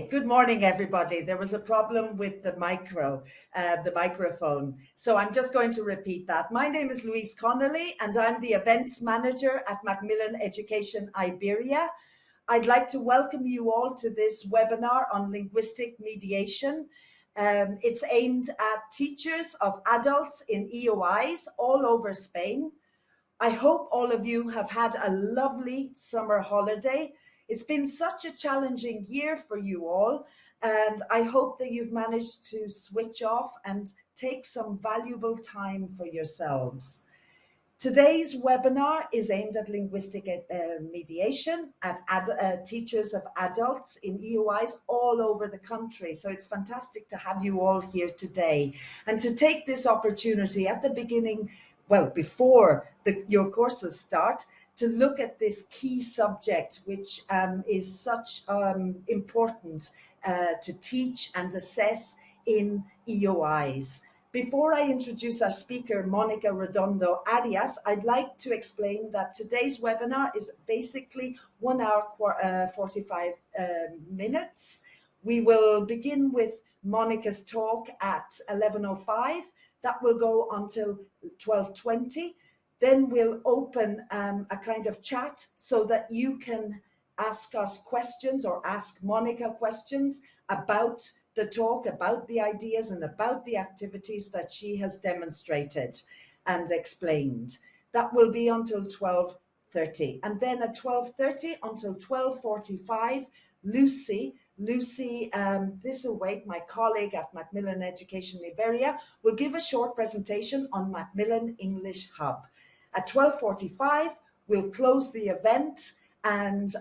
Okay, good morning, everybody. There was a problem with the microphone. So I'm just going to repeat that. My name is Louise Connolly, and I'm the events manager at Macmillan Education Iberia. I'd like to welcome you all to this webinar on linguistic mediation. It's aimed at teachers of adults in EOIs all over Spain. I hope all of you have had a lovely summer holiday. It's been such a challenging year for you all, and I hope that you've managed to switch off and take some valuable time for yourselves. Today's webinar is aimed at linguistic mediation at teachers of adults in EOIs all over the country. So it's fantastic to have you all here today and to take this opportunity at the beginning, well, before your courses start, to look at this key subject, which is such important to teach and assess in EOIs. Before I introduce our speaker, Mónica Redondo Arias, I'd like to explain that today's webinar is basically 1 hour 45 minutes. We will begin with Mónica's talk at 11:05. That will go until 12:20. Then we'll open a kind of chat so that you can ask us questions or ask Mónica questions about the talk, about the ideas and about the activities that she has demonstrated and explained. That will be until 12:30. And then at 12:30 until 12:45, Lucy, Thistlethwaite, my colleague at Macmillan Education Iberia, will give a short presentation on Macmillan English Hub. At 12:45, we'll close the event and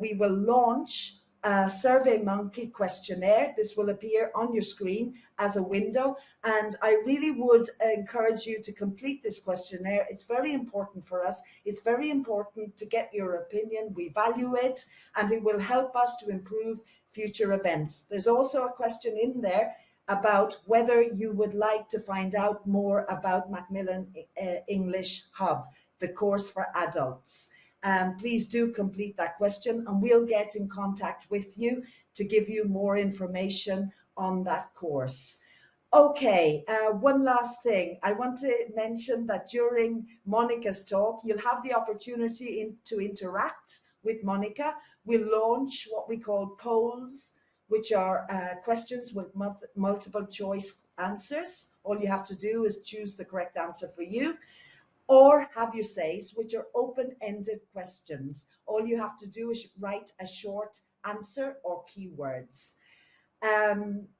we will launch a SurveyMonkey questionnaire. This will appear on your screen as a window, and I really would encourage you to complete this questionnaire. It's very important for us. It's very important to get your opinion. We value it, and it will help us to improve future events. There's also a question in there about whether you would like to find out more about Macmillan English Hub, the course for adults. Please do complete that question and we'll get in contact with you to give you more information on that course. Okay, one last thing. I want to mention that during Mónica's talk, you'll have the opportunity to interact with Mónica. We'll launch what we call polls, which are questions with multiple choice answers. All you have to do is choose the correct answer for you. Or have you says, which are open-ended questions. All you have to do is write a short answer or keywords.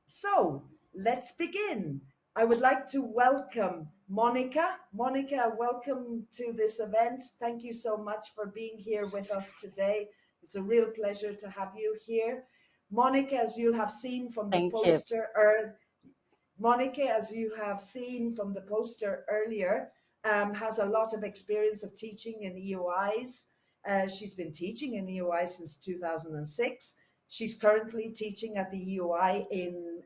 So let's begin. I would like to welcome Mónica. Mónica, welcome to this event. Thank you so much for being here with us today. It's a real pleasure to have you here. Mónica, as you'll have seen from the poster, Mónica, as you have seen from the poster earlier, has a lot of experience of teaching in EOIs. She's been teaching in EOI since 2006. She's currently teaching at the EOI in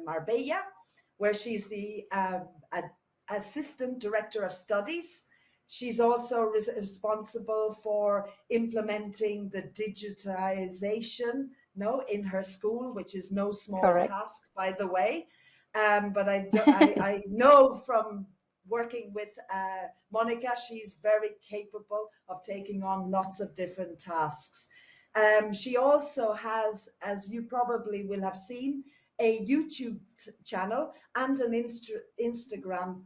Marbella, where she's the Assistant Director of Studies. She's also responsible for implementing the digitization in her school, which is no small task, by the way. But I know from working with Mónica, she's very capable of taking on lots of different tasks. She also has, as you probably will have seen, a YouTube channel and an Instagram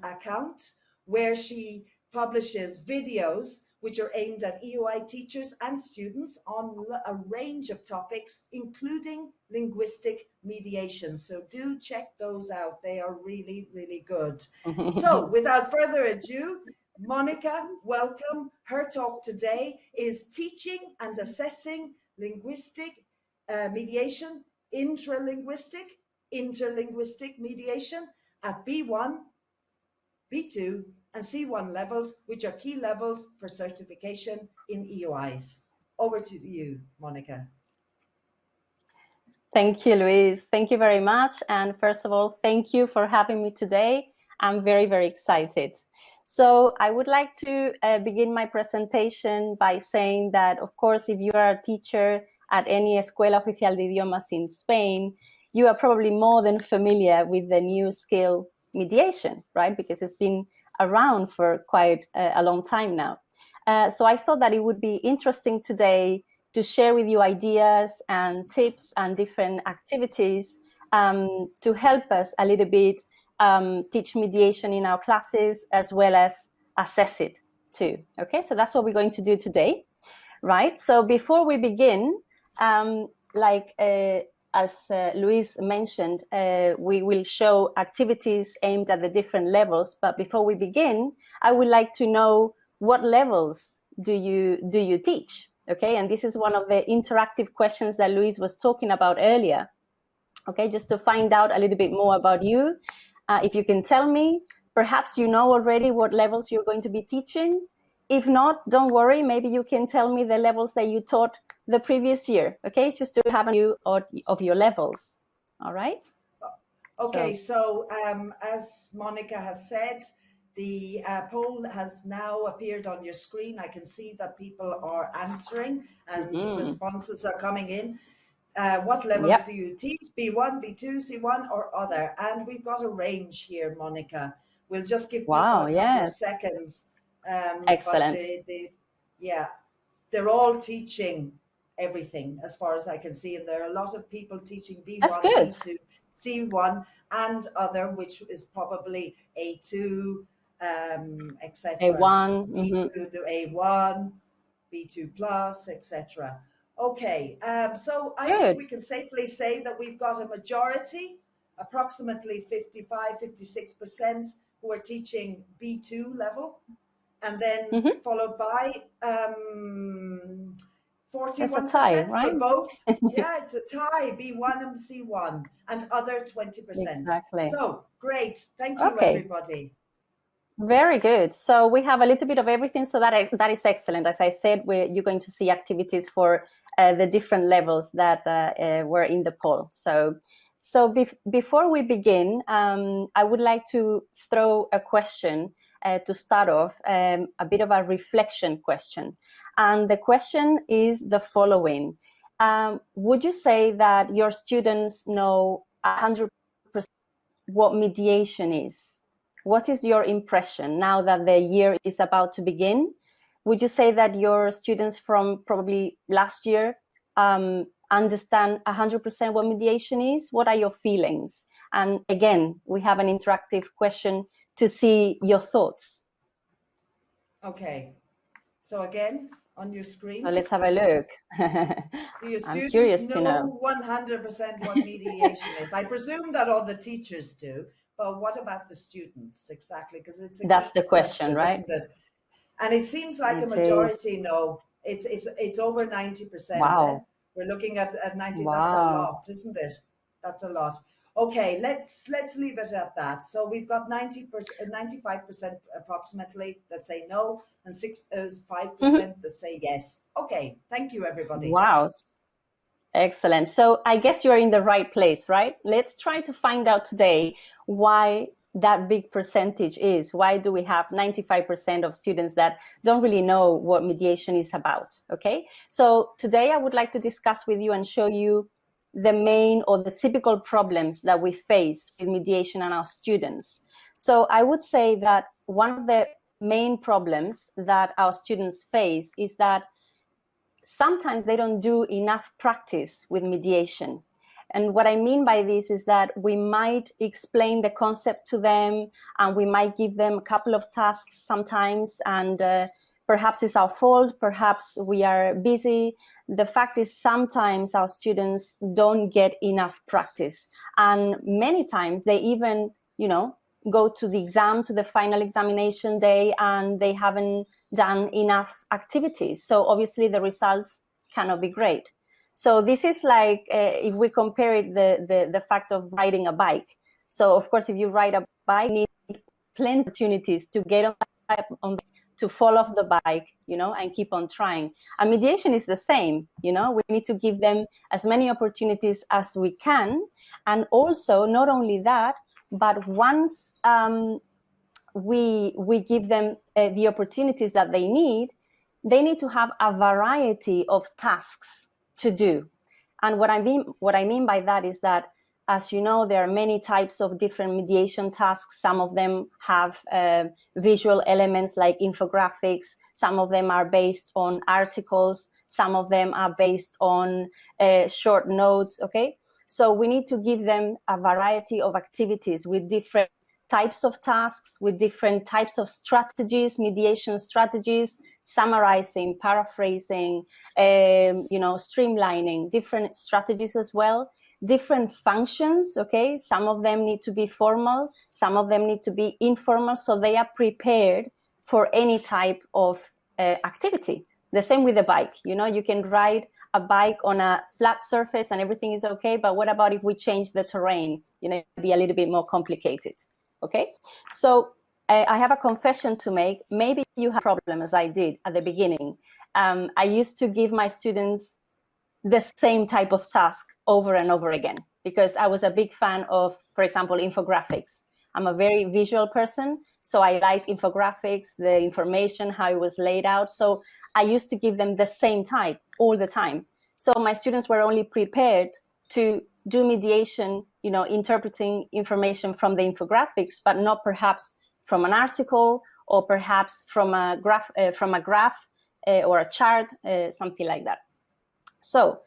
account where she publishes videos which are aimed at EOI teachers and students on a range of topics, including linguistic mediation. So do check those out. They are really, really good. So without further ado, Mónica, welcome. Her talk today is Teaching and Assessing Linguistic Mediation, Interlinguistic Mediation at B1, B2, and C1 levels, which are key levels for certification in EOIs. Over to you, Mónica. Thank you, Louise. Thank you very much. And first of all, thank you for having me today. I'm very, very excited. So I would like to begin my presentation by saying that, of course, if you are a teacher at any Escuela Oficial de Idiomas in Spain, you are probably more than familiar with the new skill mediation, right? Because it's been around for quite a long time now. So I thought that it would be interesting today to share with you ideas and tips and different activities to help us a little bit teach mediation in our classes, as well as assess it too. Okay, so that's what we're going to do today, right? So before we begin, as Luis mentioned, we will show activities aimed at the different levels. But before we begin, I would like to know, what levels do you teach? Okay, and this is one of the interactive questions that Luis was talking about earlier. Okay, just to find out a little bit more about you. If you can tell me, perhaps you know already what levels you're going to be teaching. If not, don't worry, maybe you can tell me the levels that you taught the previous year. Okay, just to have a view of your levels. All right? Okay, so as Monica has said, the poll has now appeared on your screen. I can see that people are answering and responses are coming in. What levels do you teach? B1, B2, C1, or other? And we've got a range here, Monica. We'll just give people a couple of seconds. Excellent. But they're all teaching everything as far as I can see. And there are a lot of people teaching B1, B2, C1, and other, which is probably A2, etc. A1, B2 to A1, B2 plus, etc. Okay, so I think we can safely say that we've got a majority, approximately 55, 56%, who are teaching B2 level, and then followed by 41% tie, right? for both. Yeah, it's a tie, B1 and C1, and other 20%. Exactly. So great, thank you, everybody. Very good. So we have a little bit of everything, so that is excellent. As I said, you're going to see activities for the different levels that were in the poll. So before we begin, I would like to throw a question to start off, a bit of a reflection question. And the question is the following. Would you say that your students know 100% what mediation is? What is your impression now that the year is about to begin? Would you say that your students from probably last year understand 100% what mediation is? What are your feelings? And again, we have an interactive question to see your thoughts. Okay, so again, on your screen. So let's have a look. Do your I'm curious to know 100% what mediation is? I presume that all the teachers do, but what about the students exactly? Because it's a that's the question, right? Isn't it? And it seems like a majority know. It's over 90%. Wow. We're looking at 90. Wow. That's a lot, isn't it? That's a lot. Okay, let's leave it at that. So we've got 95% approximately that say no, and 5% that say yes. Okay, thank you, everybody. Wow. Excellent. So I guess you're in the right place, right? Let's try to find out today why that big percentage is. Why do we have 95% of students that don't really know what mediation is about? Okay. So today I would like to discuss with you and show you the main or the typical problems that we face with mediation and our students. So I would say that one of the main problems that our students face is that sometimes they don't do enough practice with mediation. And what I mean by this is that we might explain the concept to them, and we might give them a couple of tasks sometimes, and perhaps it's our fault, perhaps we are busy. The fact is sometimes our students don't get enough practice. And many times they even, go to the exam, to the final examination day, and they haven't done enough activities. So obviously the results cannot be great. So this is like, if we compare it, the fact of riding a bike. So of course, if you ride a bike, you need plenty of opportunities to get on to fall off the bike, and keep on trying. And mediation is the same, we need to give them as many opportunities as we can. And also, not only that, but once we give them the opportunities that they need to have a variety of tasks to do. And what I mean by that is that, as you know, there are many types of different mediation tasks. Some of them have visual elements like infographics. Some of them are based on articles. Some of them are based on short notes, okay? So we need to give them a variety of activities with different types of tasks, with different types of strategies, mediation strategies, summarizing, paraphrasing, streamlining, different strategies as well, different functions, okay? Some of them need to be formal, some of them need to be informal, so they are prepared for any type of activity. The same with the bike, you can ride a bike on a flat surface and everything is okay, but what about if we change the terrain? It'd be a little bit more complicated. Okay, so I have a confession to make. Maybe you have a problem as I did at the beginning. I used to give my students the same type of task over and over again because I was a big fan of, for example, infographics. I'm a very visual person, so I liked infographics, the information, how it was laid out. So I used to give them the same type all the time. So my students were only prepared to do mediation, interpreting information from the infographics, but not perhaps from an article or perhaps from a graph or a chart, something like that. So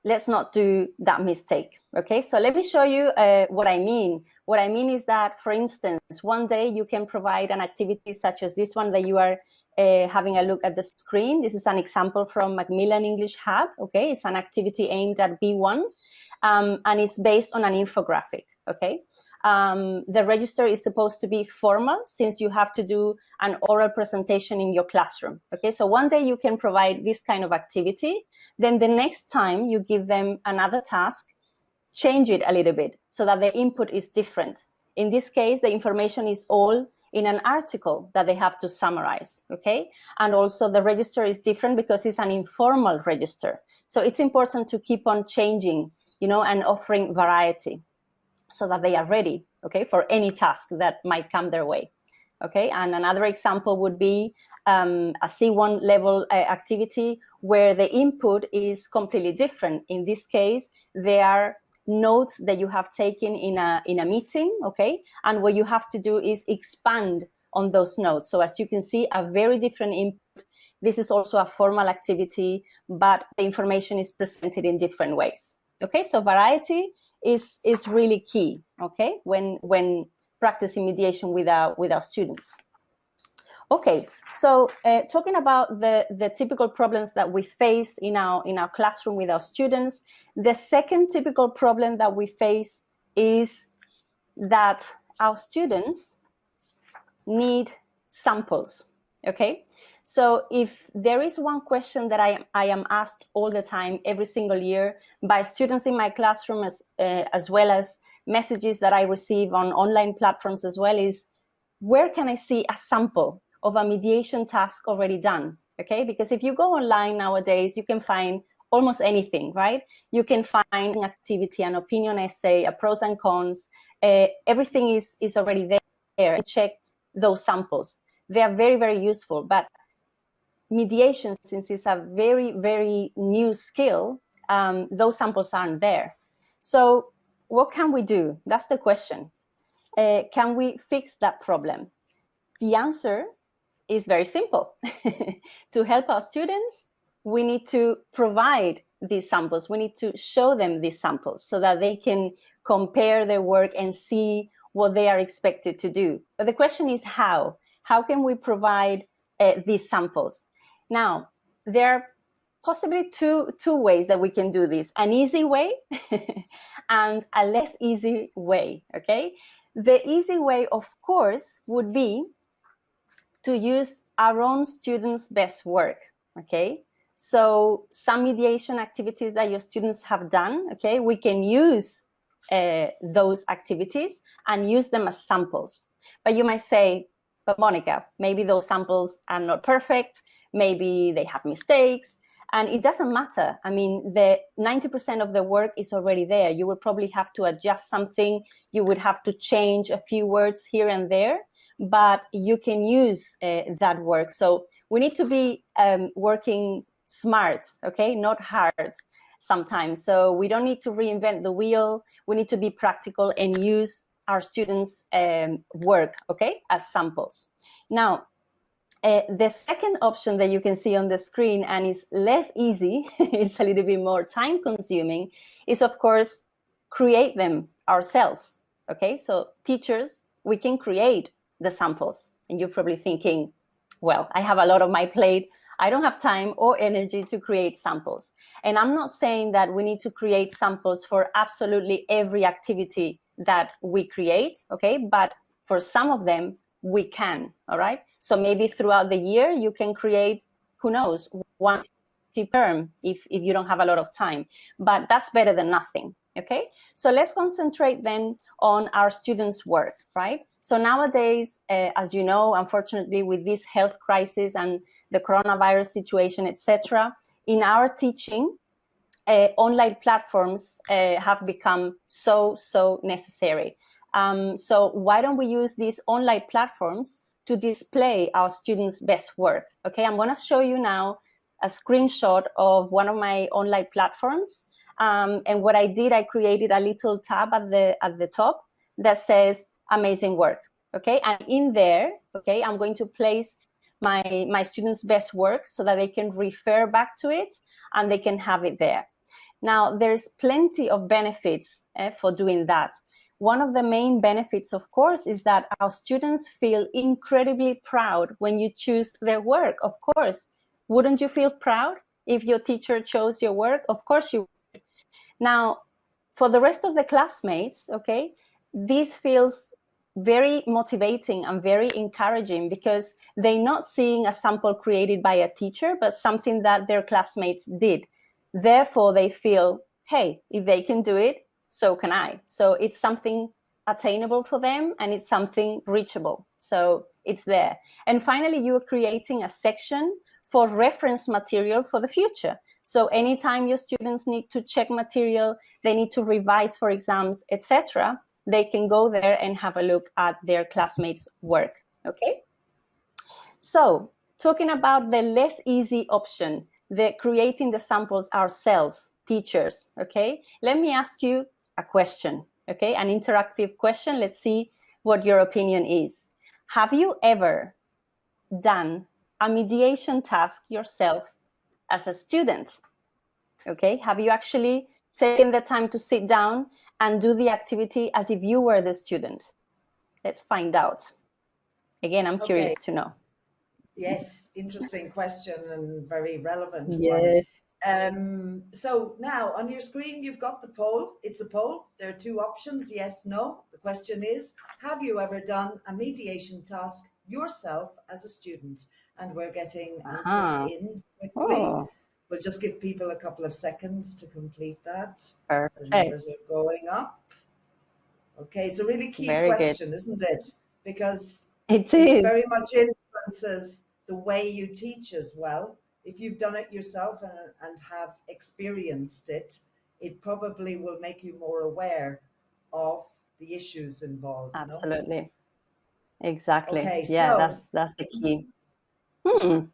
let's not do that mistake. Okay, so let me show you what I mean. What I mean is that, for instance, one day you can provide an activity such as this one that you are having a look at the screen. This is an example from Macmillan English Hub. Okay, it's an activity aimed at B1, and it's based on an infographic. Okay, the register is supposed to be formal since you have to do an oral presentation in your classroom. Okay, so one day you can provide this kind of activity. Then the next time you give them another task, change it a little bit so that the input is different. In this case, the information is all in an article that they have to summarize, okay? And also the register is different because it's an informal register. So it's important to keep on changing, and offering variety so that they are ready, okay, for any task that might come their way, okay? And another example would be a C1 level activity where the input is completely different. In this case, there are notes that you have taken in a meeting, okay? And what you have to do is expand on those notes. So as you can see, a very different input. This is also a formal activity, but the information is presented in different ways, okay? So variety is really key, okay, when practicing mediation with our students. Okay, so talking about the typical problems that we face in our classroom with our students, the second typical problem that we face is that our students need samples, okay? So if there is one question that I am asked all the time, every single year, by students in my classroom as well as messages that I receive on online platforms as well, is where can I see a sample of a mediation task already done, okay? Because if you go online nowadays, you can find almost anything, right? You can find an activity, an opinion essay, a pros and cons, everything is already there. Check those samples. They are very, very useful, but mediation, since it's a very, very new skill, those samples aren't there. So what can we do? That's the question. Can we fix that problem? The answer is very simple. To help our students, we need to provide these samples. We need to show them these samples so that they can compare their work and see what they are expected to do. But the question is how? How can we provide these samples? Now, there are possibly two ways that we can do this, an easy way and a less easy way, okay? The easy way, of course, would be to use our own students' best work, okay? So some mediation activities that your students have done, okay, we can use those activities and use them as samples. But you might say, but Mónica, maybe those samples are not perfect, maybe they have mistakes, and it doesn't matter. I mean, the 90% of the work is already there. You would probably have to adjust something, you would have to change a few words here and there, but you can use that work. So we need to be working smart, okay, not hard sometimes. So we don't need to reinvent the wheel. We need to be practical and use our students' work, okay, as samples. Now, the second option that you can see on the screen, and is less easy, it's a little bit more time consuming, is of course create them ourselves. Okay, so teachers, we can create the samples. And you're probably thinking, well, I have a lot on my plate. I don't have time or energy to create samples. And I'm not saying that we need to create samples for absolutely every activity that we create, okay? But for some of them, we can, all right? So maybe throughout the year, you can create, who knows, one term if you don't have a lot of time. But that's better than nothing, okay? So let's concentrate then on our students' work, right? So nowadays, as you know, unfortunately, with this health crisis and the coronavirus situation, etc., in our teaching, online platforms have become so necessary. So why don't we use these online platforms to display our students' best work? Okay, I'm going to show you now a screenshot of one of my online platforms. And what I did, I created a little tab at the top that says amazing work. Okay, and in there, okay, I'm going to place my students' best work so that they can refer back to it and they can have it there. Now, there's plenty of benefits for doing that. One of the main benefits, of course, is that our students feel incredibly proud when you choose their work. Of course, wouldn't you feel proud if your teacher chose your work? Of course you would. Now, for the rest of the classmates, okay, this feels very motivating and very encouraging because they're not seeing a sample created by a teacher, but something that their classmates did. Therefore, they feel, hey, if they can do it, so can I. So it's something attainable for them and it's something reachable. So it's there. And finally, you're creating a section for reference material for the future. So anytime your students need to check material, they need to revise for exams, etc., they can go there and have a look at their classmates' work, okay? So talking about the less easy option, the creating the samples ourselves, teachers, okay? Let me ask you a question, okay? An interactive question. Let's see what your opinion is. Have you ever done a mediation task yourself as a student? Okay, have you actually taken the time to sit down and do the activity as if you were the student? Let's find out. Again, I'm curious to know. Yes, interesting question and very relevant Yes. one. So now on your screen, you've got the poll. It's a poll. There are two options, yes, no. The question is, have you ever done a mediation task yourself as a student? And we're getting answers in quickly. Oh. We'll just give people a couple of seconds to complete that. Perfect. The numbers are going up. Okay, it's a really key question, isn't it? Because it very much influences the way you teach as well. If you've done it yourself and have experienced it, it probably will make you more aware of the issues involved. Absolutely. No? Exactly. Okay, yeah, so that's the key.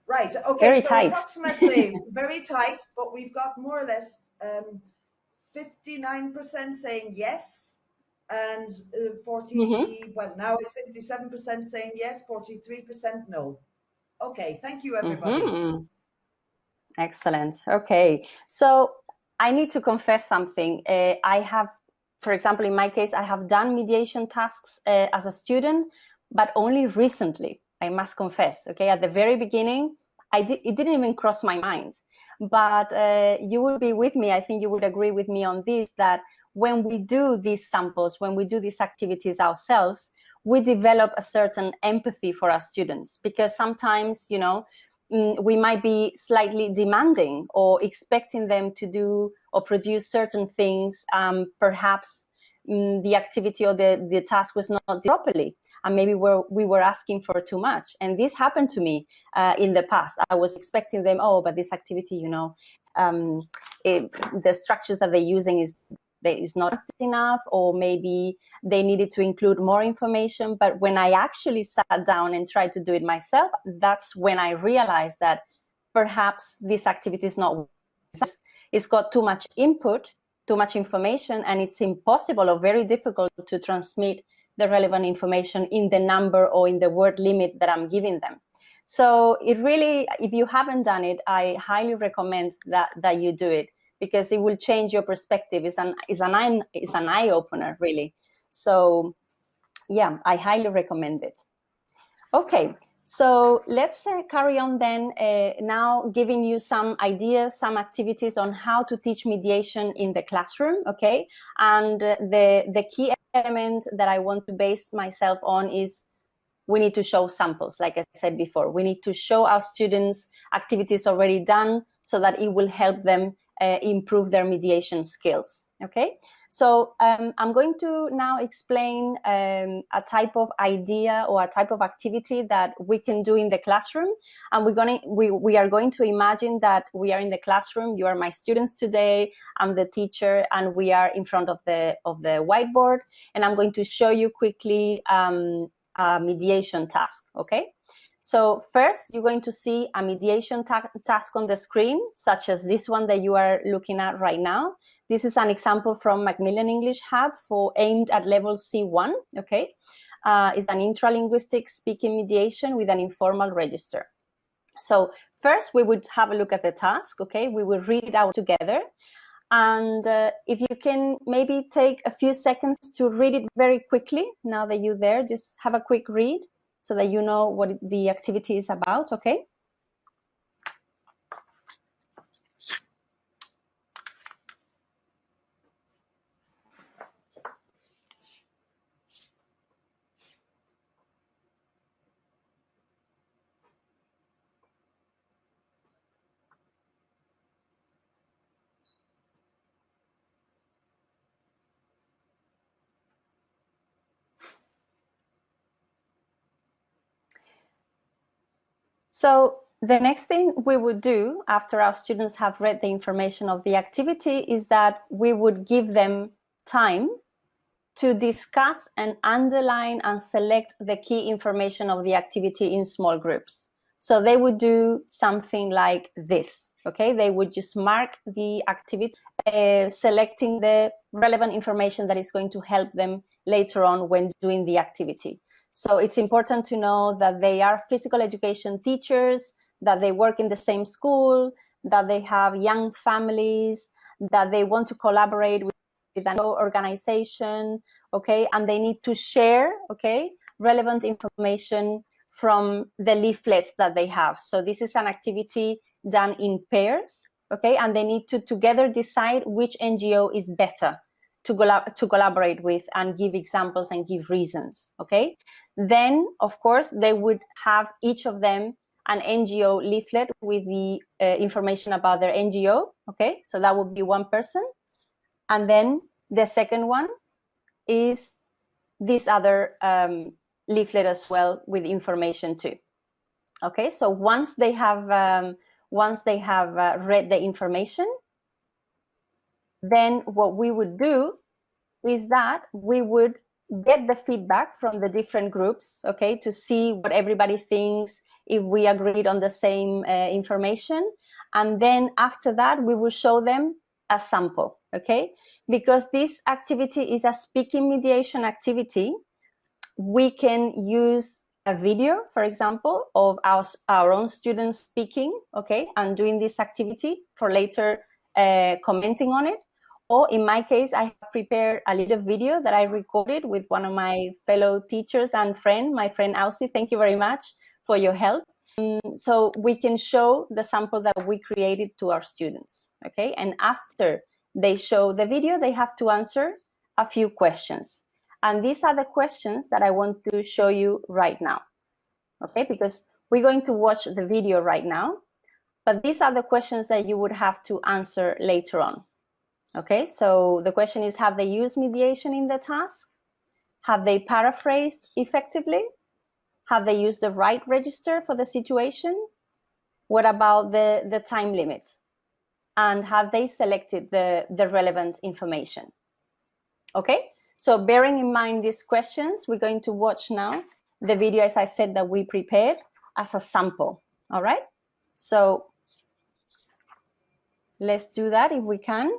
Right. Okay. Very so tight. Approximately very tight, but we've got more or less 59% saying yes, and 40. Well, now it's 57% saying yes, 43% no. Okay. Thank you, everybody. Excellent. Okay. So I need to confess something. I have, for example, in my case, I have done mediation tasks as a student, but only recently, I must confess. Okay. At the very beginning, it didn't even cross my mind. But you would be with me. I think you would agree with me on this, that when we do these samples, when we do these activities ourselves, we develop a certain empathy for our students, because sometimes, you know, we might be slightly demanding or expecting them to do or produce certain things. Perhaps the activity or the task was not properly, and maybe we were asking for too much. And this happened to me in the past. I was expecting them, oh, but this activity, you know, the structures that they're using is not enough, or maybe they needed to include more information. But when I actually sat down and tried to do it myself, that's when I realized that perhaps this activity is not, it's got too much input, too much information, and it's impossible or very difficult to transmit the relevant information in the number or in the word limit that I'm giving them. So it really, if you haven't done it, I highly recommend that you do it, because it will change your perspective. It's an eye opener, really. So yeah, I highly recommend it. Okay, so let's carry on then, now giving you some ideas, some activities on how to teach mediation in the classroom, okay? And the key element that I want to base myself on is we need to show samples, like I said before. We need to show our students activities already done so that it will help them improve their mediation skills, okay? So I'm going to now explain a type of idea or a type of activity that we can do in the classroom. And we are going to imagine that we are in the classroom. You are my students today. I'm the teacher, and we are in front of the whiteboard. And I'm going to show you quickly a mediation task, okay? So first, you're going to see a mediation task on the screen, such as this one that you are looking at right now. This is an example from Macmillan English Hub aimed at level C1, okay? It's an intralinguistic speaking mediation with an informal register. So first, we would have a look at the task, okay? We will read it out together. And if you can maybe take a few seconds to read it very quickly, now that you're there, just have a quick read so that you know what the activity is about, okay? So the next thing we would do after our students have read the information of the activity is that we would give them time to discuss and underline and select the key information of the activity in small groups. So they would do something like this, okay? They would just mark the activity, selecting the relevant information that is going to help them later on when doing the activity. So it's important to know that they are physical education teachers, that they work in the same school, that they have young families, that they want to collaborate with an organization, okay, and they need to share, okay, relevant information from the leaflets that they have. So this is an activity done in pairs, okay, and they need to together decide which NGO is better to collaborate with and give examples and give reasons, okay? Then, of course, they would have each of them an NGO leaflet with the information about their NGO, okay? So that would be one person. And then the second one is this other leaflet as well with information too. Okay, so once they have read the information, then what we would do is that we would get the feedback from the different groups, okay, to see what everybody thinks, if we agreed on the same information. And then after that, we will show them a sample, okay? Because this activity is a speaking mediation activity, we can use a video, for example, of our own students speaking, okay, and doing this activity for later commenting on it. Or in my case, I have prepared a little video that I recorded with one of my fellow teachers and my friend Ausi. Thank you very much for your help. So we can show the sample that we created to our students, okay? And after they show the video, they have to answer a few questions. And these are the questions that I want to show you right now, okay? Because we're going to watch the video right now, but these are the questions that you would have to answer later on. Okay, so the question is, have they used mediation in the task? Have they paraphrased effectively? Have they used the right register for the situation? What about the time limit? And have they selected the relevant information? Okay, so bearing in mind these questions, we're going to watch now the video, as I said, that we prepared as a sample, all right? So let's do that if we can.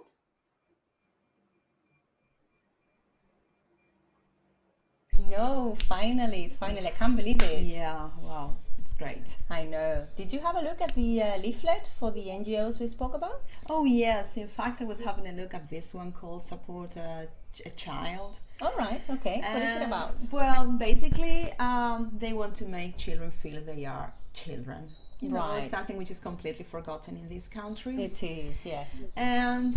No, finally, I can't believe it. Yeah, wow, it's great. I know. Did you have a look at the leaflet for the NGOs we spoke about? Oh yes, in fact I was having a look at this one called Support a Child. All right, okay. What is it about? Well, basically they want to make children feel they are children. You know, Right. something which is completely forgotten in these countries. It is, yes. And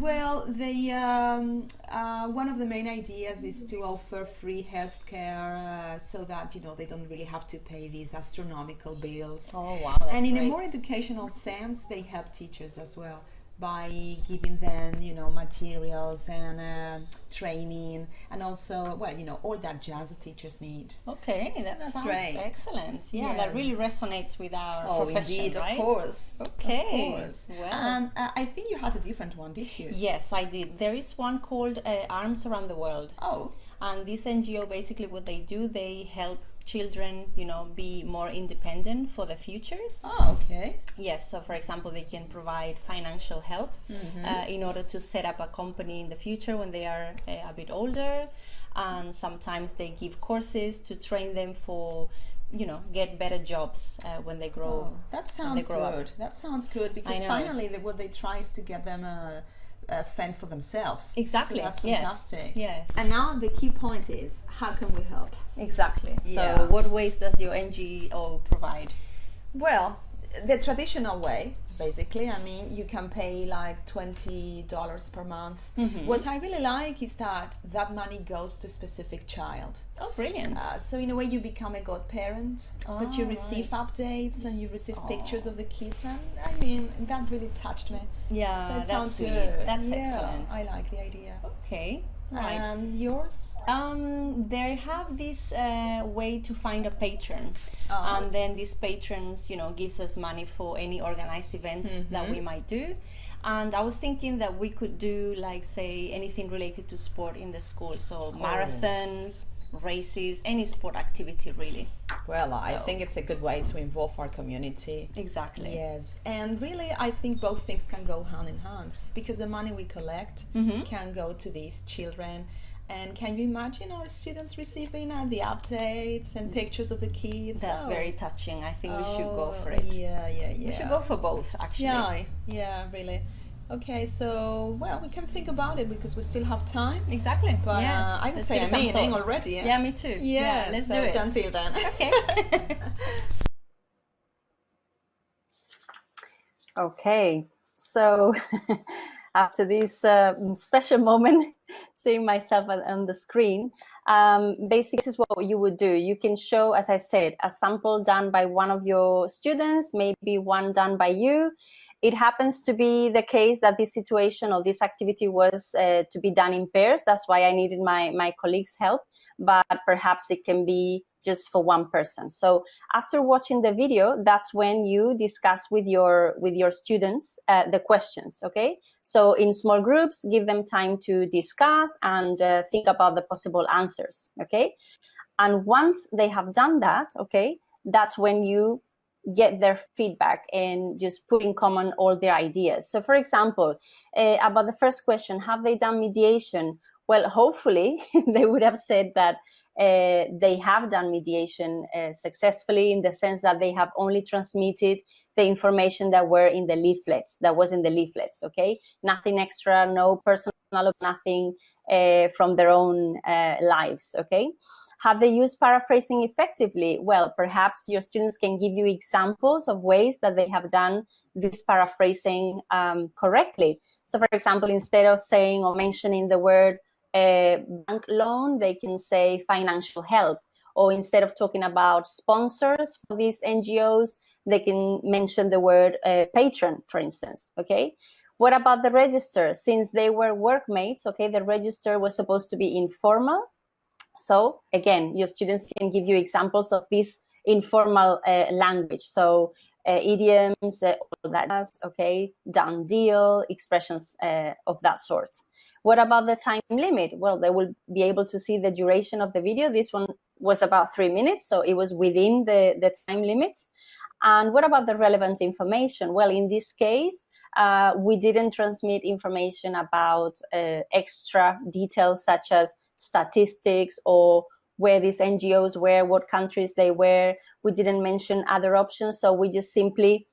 well, they one of the main ideas is to offer free healthcare so that, you know, they don't really have to pay these astronomical bills. Oh wow, that's And in great. a more educational sense, they help teachers as well by giving them, you know, materials and training, and also, well, you know, all that jazz that teachers need. Okay, that that's sounds great. excellent. Yeah, that Yes. really resonates with our Oh, profession, indeed, right? of course. Okay, Of course. well. And I think you had a different one, did you? Yes, I did. There is one called Arms Around the World. Oh, And this NGO, basically what they do, they help children, you know, be more independent for the futures. oh, okay. Yes, so for example, they can provide financial help in order to set up a company in the future when they are a bit older. And sometimes they give courses to train them for, you know, get better jobs when they grow. Oh, that when they sounds grow up. good. That sounds good, because know. finally what they try is to get them fend for themselves. Exactly. So that's Yes. fantastic. Yes. And now the key point is, how can we help? Exactly. So Yeah. what ways does your NGO provide? Well, the traditional way, basically, I mean, you can pay like $20 per month. What I really like is that that money goes to a specific child. Oh, brilliant. So in a way you become a godparent, but you receive updates and you receive pictures of the kids, and I mean, that really touched me. Yeah, So it that's sounds sweet. good. That's Yeah, excellent. I like the idea. Okay. Right. And yours? They have this way to find a patron, and then these patrons, you know, gives us money for any organized event that we might do. And I was thinking that we could do, like, say, anything related to sport in the school, so marathons, races, any sport activity, really. Well, I So- think it's a good way to involve our community. Exactly. Yes, and really I think both things can go hand in hand, because the money we collect can go to these children. And can you imagine our students receiving the updates and pictures of the kids? That's Oh. very touching. I think we should go for it. Yeah. We should go for both, actually. Yeah, really. Okay, so, well, we can think about it because we still have time. Exactly. But yes. I would Let's say give it I'm some in thought. already. Yeah, me too. Yeah, let's so do it. until then. Okay. Okay. So after this special moment, seeing myself on the screen, basically this is what you would do. You can show, as I said, a sample done by one of your students, maybe one done by you. It happens to be the case that this situation or this activity was to be done in pairs. That's why I needed my colleagues' help, but perhaps it can be just for one person. So after watching the video, that's when you discuss with your students the questions, okay? So in small groups, give them time to discuss and think about the possible answers, okay? And once they have done that, okay, that's when you get their feedback and just put in common all their ideas. So for example, about the first question, have they done mediation? Well, hopefully they would have said that they have done mediation successfully, in the sense that they have only transmitted the information that were in the leaflets, okay? Nothing extra, no personal, nothing from their own lives, okay? Have they used paraphrasing effectively? Well, perhaps your students can give you examples of ways that they have done this paraphrasing correctly. So for example, instead of saying or mentioning the word bank loan, they can say financial help. Or instead of talking about sponsors for these NGOs, they can mention the word patron, for instance, okay? What about the register? Since they were workmates, okay, the register was supposed to be informal. So again, your students can give you examples of this informal language. So idioms, all that, okay, done deal, expressions of that sort. What about the time limit? Well, they will be able to see the duration of the video. This one was about 3 minutes, so it was within the time limits. And what about the relevant information? Well, in this case, We didn't transmit information about extra details such as statistics or where these NGOs were, what countries they were. We didn't mention other options, so we just simply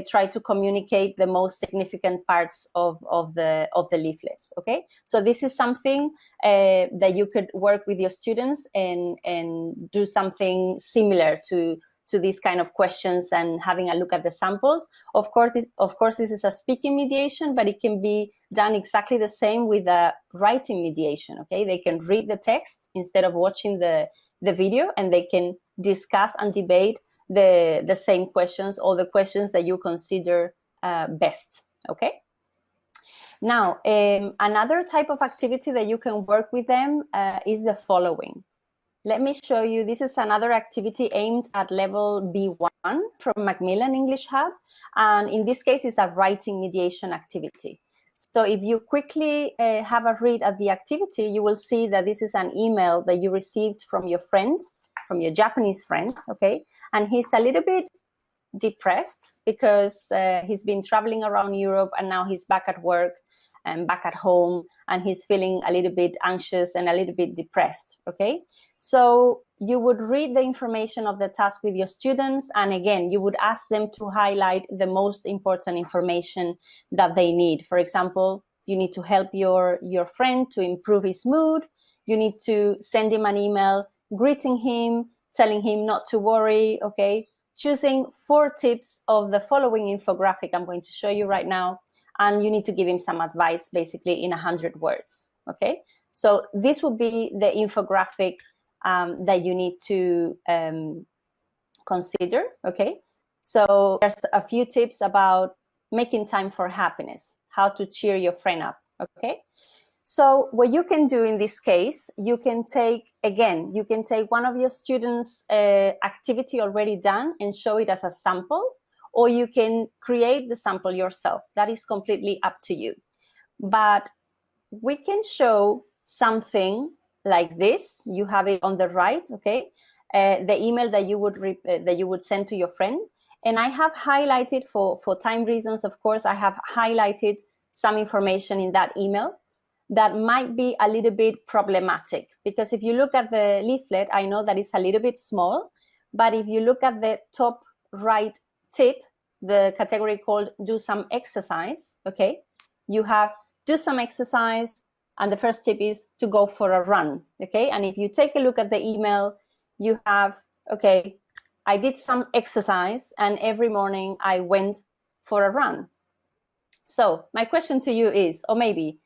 try to communicate the most significant parts of the leaflets. Okay, so this is something that you could work with your students and do something similar to these kind of questions and having a look at the samples. Of course, this is a speaking mediation, but it can be done exactly the same with a writing mediation. Okay, they can read the text instead of watching the video, and they can discuss and debate the same questions or the questions that you consider best. Okay. Now, another type of activity that you can work with them is the following. Let me show you. This is another activity aimed at level B1 from Macmillan English Hub. And in this case, it's a writing mediation activity. So if you quickly have a read at the activity, you will see that this is an email that you received from your friend, from your Japanese friend, okay? And he's a little bit depressed because he's been traveling around Europe and now he's back at work and back at home, and he's feeling a little bit anxious and a little bit depressed, okay? So you would read the information of the task with your students, and again, you would ask them to highlight the most important information that they need. For example, you need to help your friend to improve his mood. You need to send him an email greeting him, telling him not to worry, okay? Choosing 4 tips of the following infographic I'm going to show you right now, and you need to give him some advice, basically in 100 words, okay? So this would be the infographic that you need to consider, okay? So there's a few tips about making time for happiness, how to cheer your friend up, okay? So what you can do in this case, you can take, again, you can take one of your students' activity already done and show it as a sample, or you can create the sample yourself. That is completely up to you. But we can show something like this. You have it on the right, okay? The email that you would send to your friend. And I have highlighted, for time reasons, of course, I have highlighted some information in that email that might be a little bit problematic. Because if you look at the leaflet, I know that it's a little bit small, but if you look at the top right tip, the category called do some exercise, okay? You have do some exercise, and the first tip is to go for a run, okay? And if you take a look at the email, you have, okay, I did some exercise and every morning I went for a run. So my question to you is, or maybe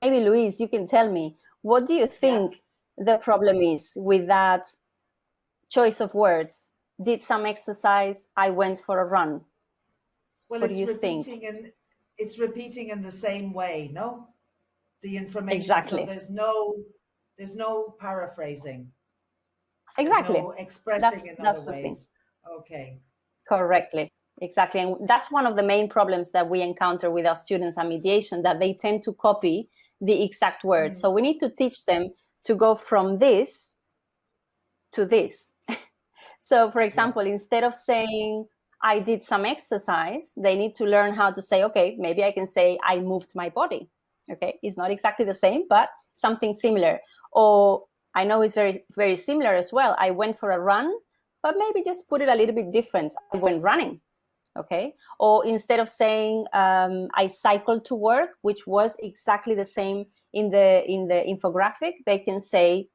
Louise, you can tell me, what do you think the problem is with that choice of words? Did some exercise, I went for a run. Well, what do you think? It's repeating in the same way, no? The information. Exactly. So there's no paraphrasing. Exactly. There's no expressing in other ways. Okay. Correctly. Exactly. And that's one of the main problems that we encounter with our students at mediation, that they tend to copy the exact words. So we need to teach them to go from this to this. So for example, instead of saying, I did some exercise, they need to learn how to say, okay, maybe I can say I moved my body. Okay, it's not exactly the same, but something similar. Or I know it's very, very similar as well. I went for a run, but maybe just put it a little bit different. I went running. Okay, or instead of saying I cycled to work, which was exactly the same in the infographic, they can say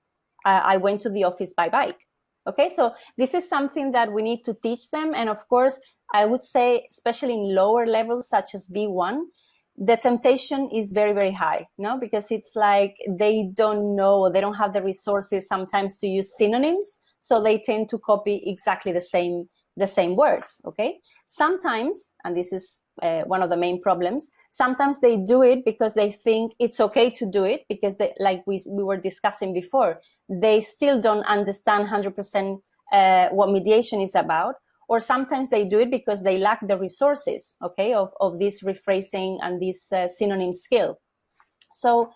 I went to the office by bike. Okay, so this is something that we need to teach them. And of course, I would say, especially in lower levels such as B1, the temptation is very, very high, no? Because it's like they don't know, or they don't have the resources sometimes to use synonyms, so they tend to copy exactly the same words, okay? Sometimes, and this is one of the main problems, sometimes they do it because they think it's okay to do it, because they, like we were discussing before, they still don't understand 100% what mediation is about, or sometimes they do it because they lack the resources, okay, of this rephrasing and this synonym skill. So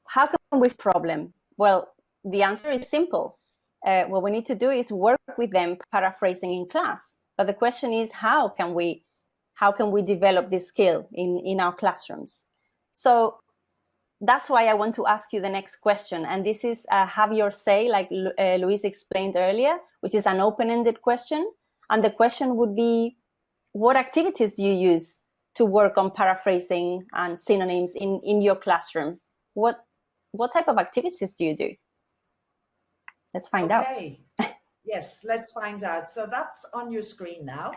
how can we solve this problem? Well, the answer is simple. What we need to do is work with them paraphrasing in class. But the question is, how can we how can we develop this skill in our classrooms? So that's why I want to ask you the next question. And this is have your say, like Luis explained earlier, which is an open-ended question. And the question would be, what activities do you use to work on paraphrasing and synonyms in your classroom? What type of activities do you do? Let's find out. Okay. Yes, let's find out. So that's on your screen now.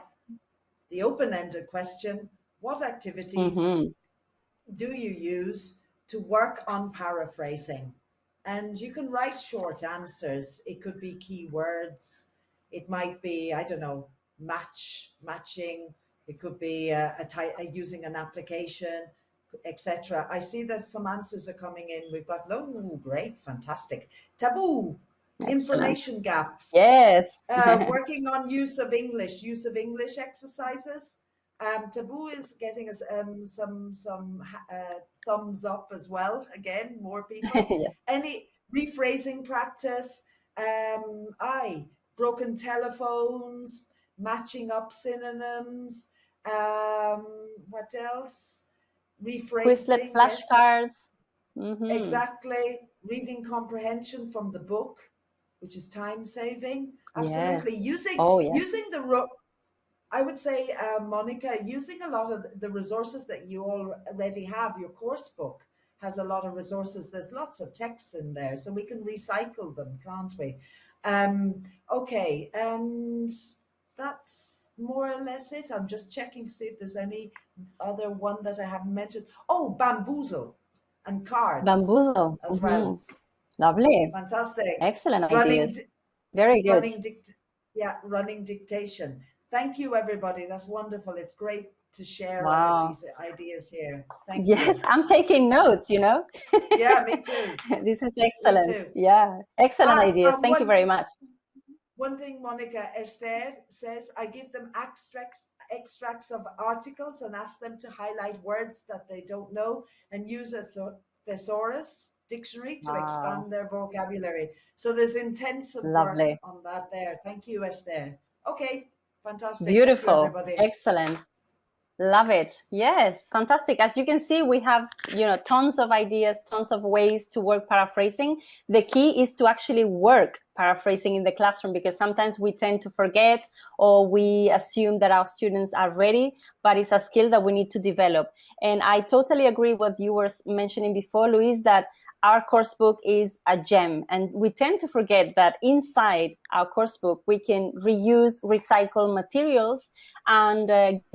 The open-ended question, what activities do you use to work on paraphrasing? And you can write short answers. It could be keywords. It might be, I don't know, matching. It could be using an application, etc. I see that some answers are coming in. We've got, oh, great, fantastic. Taboo. Excellent. Information gaps. Yes. Working on use of English exercises. Taboo is getting us some thumbs up as well. Again, more people. Yes. Any rephrasing practice. Broken telephones, matching up synonyms. What else? Rephrasing. Quizlet flashcards. Yes. Exactly. Reading comprehension from the book, which is time saving. Absolutely. Yes. Using the I would say, Mónica, using a lot of the resources that you already have. Your course book has a lot of resources. There's lots of texts in there, so we can recycle them, can't we? Okay, and that's more or less it. I'm just checking to see if there's any other one that I haven't mentioned. Oh, bamboozle and cards. Bamboozle as well. Lovely. Fantastic. Excellent ideas. Very good. Running dictation. Thank you, everybody. That's wonderful. It's great to share all of these ideas here. Thank you. Yes, I'm taking notes, you know. Yeah, me too. This is excellent. Yeah, excellent ideas. Thank you very much. One thing Mónica, Esther says, I give them extracts of articles and ask them to highlight words that they don't know and use a thesaurus dictionary to expand their vocabulary. So there's intensive work on that there. Thank you, Esther. Okay, fantastic. Beautiful. Thank you, everybody. Excellent. Love it. Yes, fantastic. As you can see, we have, tons of ideas, tons of ways to work paraphrasing. The key is to actually work paraphrasing in the classroom, because sometimes we tend to forget or we assume that our students are ready, but it's a skill that we need to develop. And I totally agree with what you were mentioning before, Luis, that our course book is a gem, and we tend to forget that inside our course book we can reuse, recycle materials and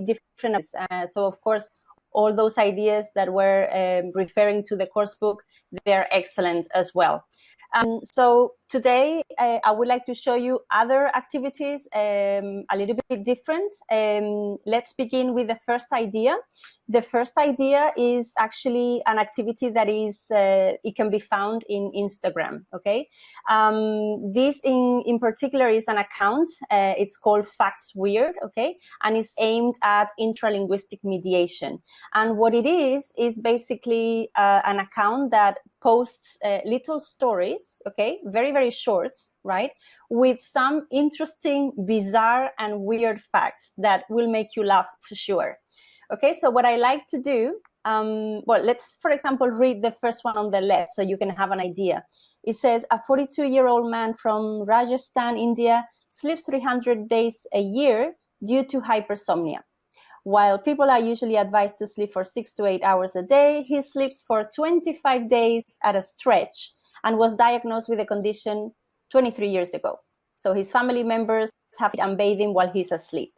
different. So of course, all those ideas that we're referring to the course book, they're excellent as well. So today I would like to show you other activities a little bit different. Let's begin with the first idea. The first idea is actually an activity that is, it can be found in Instagram, okay? This in particular is an account. It's called Facts Weird, okay? And it's aimed at intralinguistic mediation. And what it is basically an account that posts little stories, okay? Very, very short, right? With some interesting, bizarre, and weird facts that will make you laugh for sure. Okay, so what I like to do, well, let's, for example, read the first one on the left so you can have an idea. It says, a 42-year-old man from Rajasthan, India, sleeps 300 days a year due to hypersomnia. While people are usually advised to sleep for 6 to 8 hours a day, he sleeps for 25 days at a stretch and was diagnosed with the condition 23 years ago. So his family members have to bathe him while he's asleep.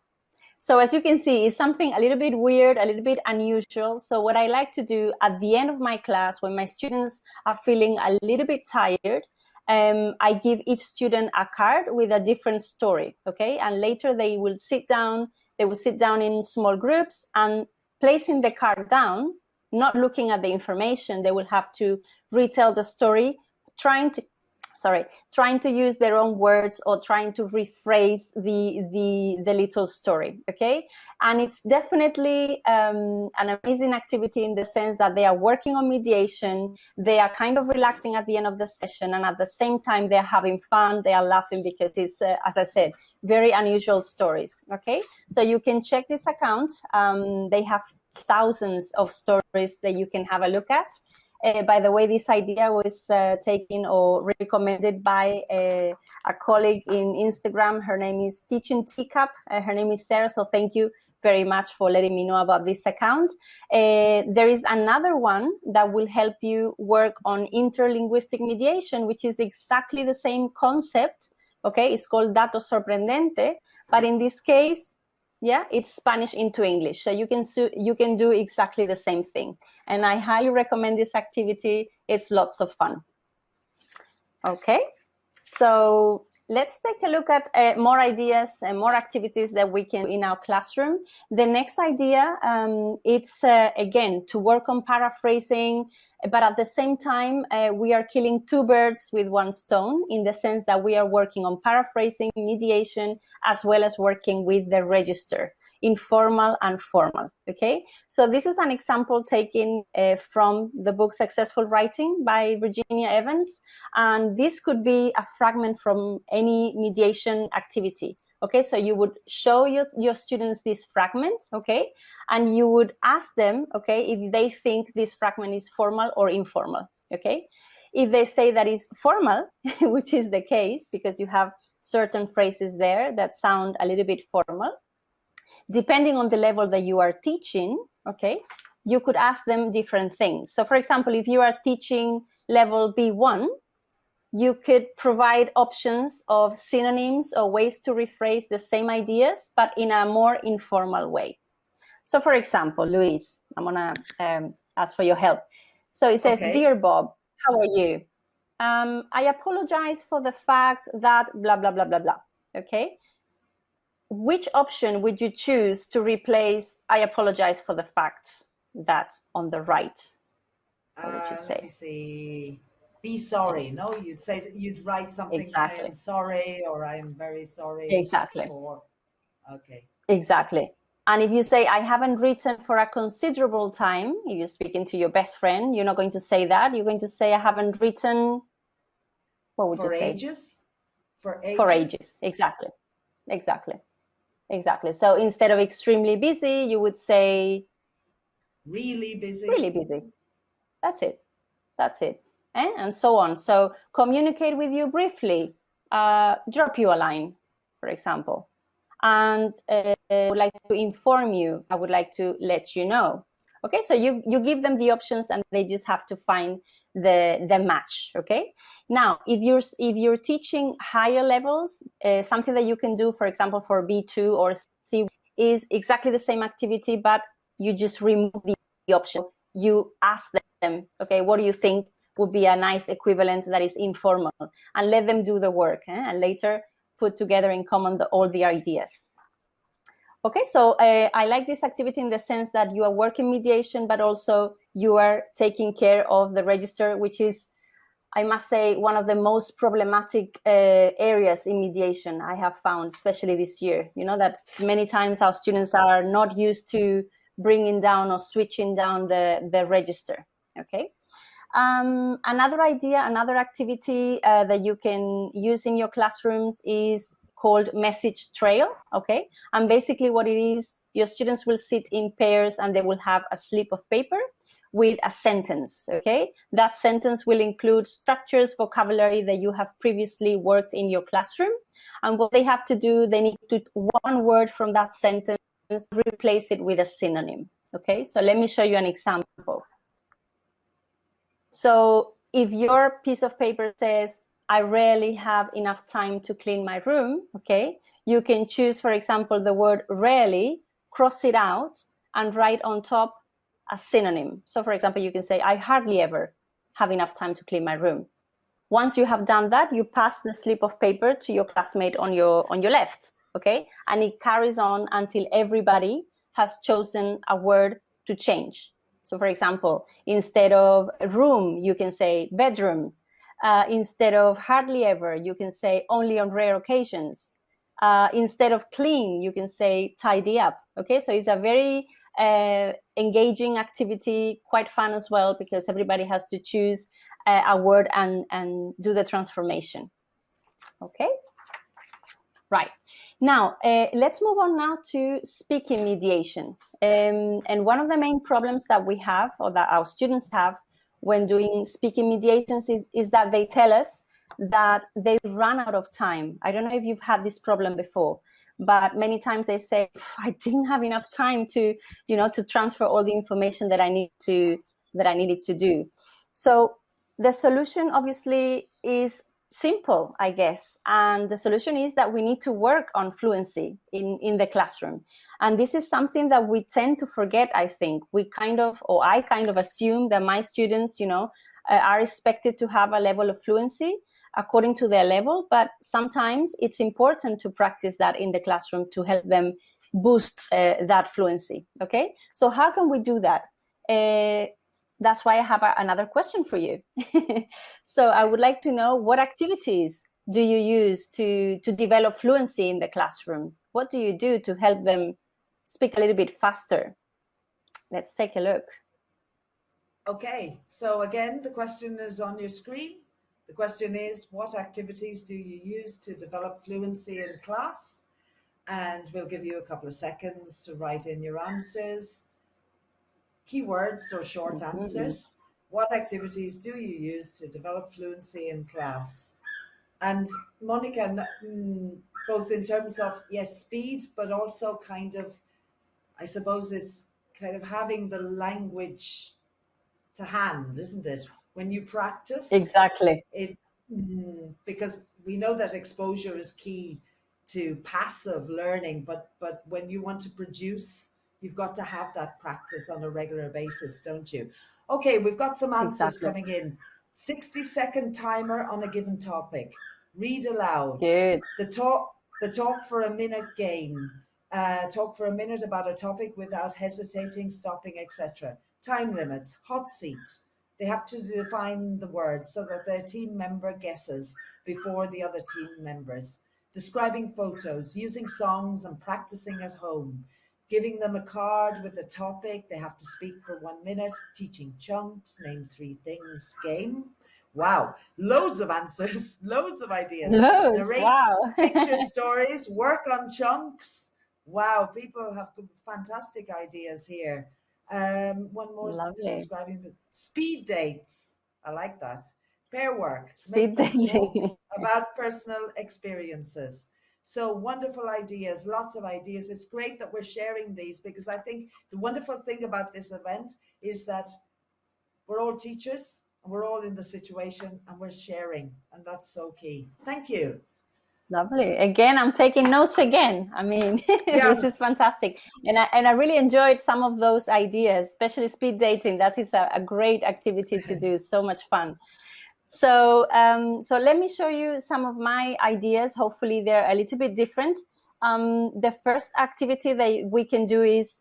So as you can see, it's something a little bit weird, a little bit unusual. So what I like to do at the end of my class, when my students are feeling a little bit tired, I give each student a card with a different story, okay? And later they will sit down in small groups, and placing the card down, not looking at the information, they will have to retell the story, trying trying to use their own words or trying to rephrase the little story, okay? And it's definitely an amazing activity in the sense that they are working on mediation, they are kind of relaxing at the end of the session, and at the same time they're having fun, they are laughing because it's, as I said, very unusual stories, okay? So you can check this account. They have thousands of stories that you can have a look at. By the way, this idea was taken or recommended by a colleague in Instagram. Her name is Teaching Teacup. Her name is Sarah, so thank you very much for letting me know about this account. There is another one that will help you work on interlinguistic mediation, which is exactly the same concept, okay? It's called Dato Sorprendente, but in this case, yeah, it's Spanish into English. So you can do exactly the same thing. And I highly recommend this activity. It's lots of fun. Okay, so let's take a look at more ideas and more activities that we can do in our classroom. The next idea, it's again, to work on paraphrasing, but at the same time, we are killing two birds with one stone in the sense that we are working on paraphrasing, mediation, as well as working with the register, informal and formal, okay? So this is an example taken from the book Successful Writing by Virginia Evans, and this could be a fragment from any mediation activity, okay? So you would show your students this fragment, okay? And you would ask them, okay, if they think this fragment is formal or informal, okay? If they say that is formal, which is the case, because you have certain phrases there that sound a little bit formal, depending on the level that you are teaching, okay, you could ask them different things. So for example, if you are teaching level B1, you could provide options of synonyms or ways to rephrase the same ideas, but in a more informal way. So for example, Luis, I'm gonna ask for your help. So it says, okay. Dear Bob, how are you? I apologize for the fact that blah, blah, blah, blah, blah, okay? Which option would you choose to replace I apologize for the fact that on the right? What would you say? Let me see. Be sorry. No, you'd write something. Exactly. I am sorry, or I am very sorry. Exactly. For, okay. Exactly. And if you say I haven't written for a considerable time, if you're speaking to your best friend, you're not going to say that. You're going to say I haven't written. What would you say? Ages. For ages. For ages. Exactly. Exactly. Exactly. So instead of extremely busy, you would say really busy. Really busy. That's it. That's it. And so on. So communicate with you briefly. Drop you a line, for example. And I would like to inform you. I would like to let you know. Okay, so you give them the options and they just have to find the match, okay? Now, if you're teaching higher levels, something that you can do, for example, for B2 or C is exactly the same activity, but you just remove the option. You ask them, okay, what do you think would be a nice equivalent that is informal? And let them do the work, and later put together in common all the ideas. Okay, so I like this activity in the sense that you are working mediation, but also you are taking care of the register, which is, I must say, one of the most problematic areas in mediation I have found, especially this year. You know, that many times our students are not used to bringing down or switching down the register, okay? Another idea, another activity that you can use in your classrooms is called message trail, okay? And basically what it is, your students will sit in pairs and they will have a slip of paper with a sentence, okay? That sentence will include structures, vocabulary that you have previously worked in your classroom. And what they have to do, they need to one word from that sentence, replace it with a synonym, okay? So let me show you an example. So if your piece of paper says, I rarely have enough time to clean my room, okay, you can choose, for example, the word rarely, cross it out, and write on top a synonym. So, for example, you can say, I hardly ever have enough time to clean my room. Once you have done that, you pass the slip of paper to your classmate on your left, okay? And it carries on until everybody has chosen a word to change. So, for example, instead of room, you can say bedroom. Instead of hardly ever, you can say only on rare occasions. Instead of clean, you can say tidy up. Okay, so it's a very engaging activity, quite fun as well, because everybody has to choose a word and do the transformation. Okay, right. Now, let's move on now to speaking mediation. And one of the main problems that we have, or that our students have when doing speaking mediations is that they tell us that they run out of time. I don't know if you've had this problem before, but many times they say, I didn't have enough time to, to transfer all the information that I needed to do. So the solution obviously is simple, I guess. And the solution is that we need to work on fluency in the classroom. And this is something that we tend to forget, I think. I kind of assume that my students, are expected to have a level of fluency according to their level, but sometimes it's important to practice that in the classroom to help them boost that fluency, okay? So how can we do that? That's why I have another question for you. So I would like to know, what activities do you use to develop fluency in the classroom? What do you do to help them speak a little bit faster? Let's take a look. Okay, so again, the question is on your screen. The question is, what activities do you use to develop fluency in class? And we'll give you a couple of seconds to write in your answers. Keywords or short answers. What activities do you use to develop fluency in class? And Mónica, both in terms of, yes, speed, but also kind of, I suppose it's kind of having the language to hand, isn't it? When you practice. Exactly. Because we know that exposure is key to passive learning, but when you want to produce, you've got to have that practice on a regular basis, don't you? Okay, we've got some answers coming in. 60-second timer on a given topic. Read aloud. Good. The talk for a minute game. Talk for a minute about a topic without hesitating, stopping, etc. Time limits. Hot seat. They have to define the words so that their team member guesses before the other team members. Describing photos, using songs and practicing at home. Giving them a card with a topic. They have to speak for 1 minute. Teaching chunks. Name 3 things. Game. Wow. Loads of answers. Loads of ideas. Loads. Narrate Wow. picture stories. Work on chunks. Wow. People have fantastic ideas here. One more. Lovely. Describing speed dates. I like that. Pair work. Speed dating. About personal experiences. So wonderful ideas, lots of ideas. It's great that we're sharing these, because I think the wonderful thing about this event is that we're all teachers and we're all in the situation and we're sharing, and that's so key. Thank you. Lovely. Again, I'm taking notes again. I mean, This is fantastic. And I really enjoyed some of those ideas, especially speed dating. That is a great activity to do. So much fun. So, so let me show you some of my ideas. Hopefully they're a little bit different. The first activity that we can do is,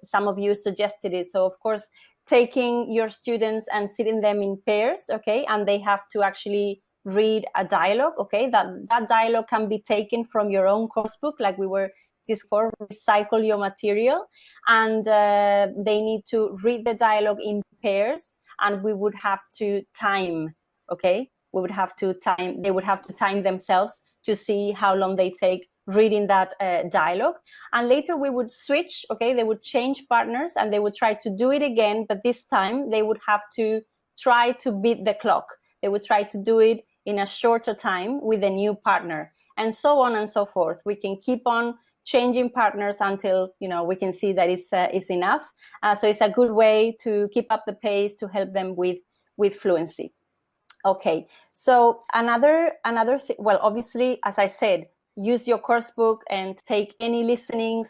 some of you suggested it. So of course, taking your students and sitting them in pairs, okay? And they have to actually read a dialogue, okay? That dialogue can be taken from your own course book, like we were before. Recycle your material, and they need to read the dialogue in pairs, and we would have to time, okay? They would have to time themselves to see how long they take reading that dialogue. And later we would switch, okay? They would change partners and they would try to do it again, but this time they would have to try to beat the clock. They would try to do it in a shorter time with a new partner, and so on and so forth. We can keep on changing partners until, we can see that it's enough. So it's a good way to keep up the pace, to help them with fluency. Okay, so another thing, well, obviously, as I said, use your course book and take any listening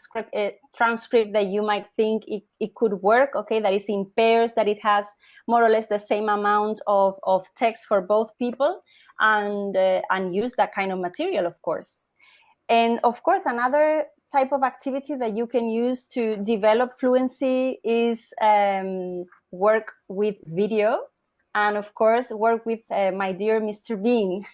transcript that you might think it could work, okay, that is in pairs, that it has more or less the same amount of text for both people, and use that kind of material, of course. And of course, another type of activity that you can use to develop fluency is work with video. and of course work with my dear Mr. Bean.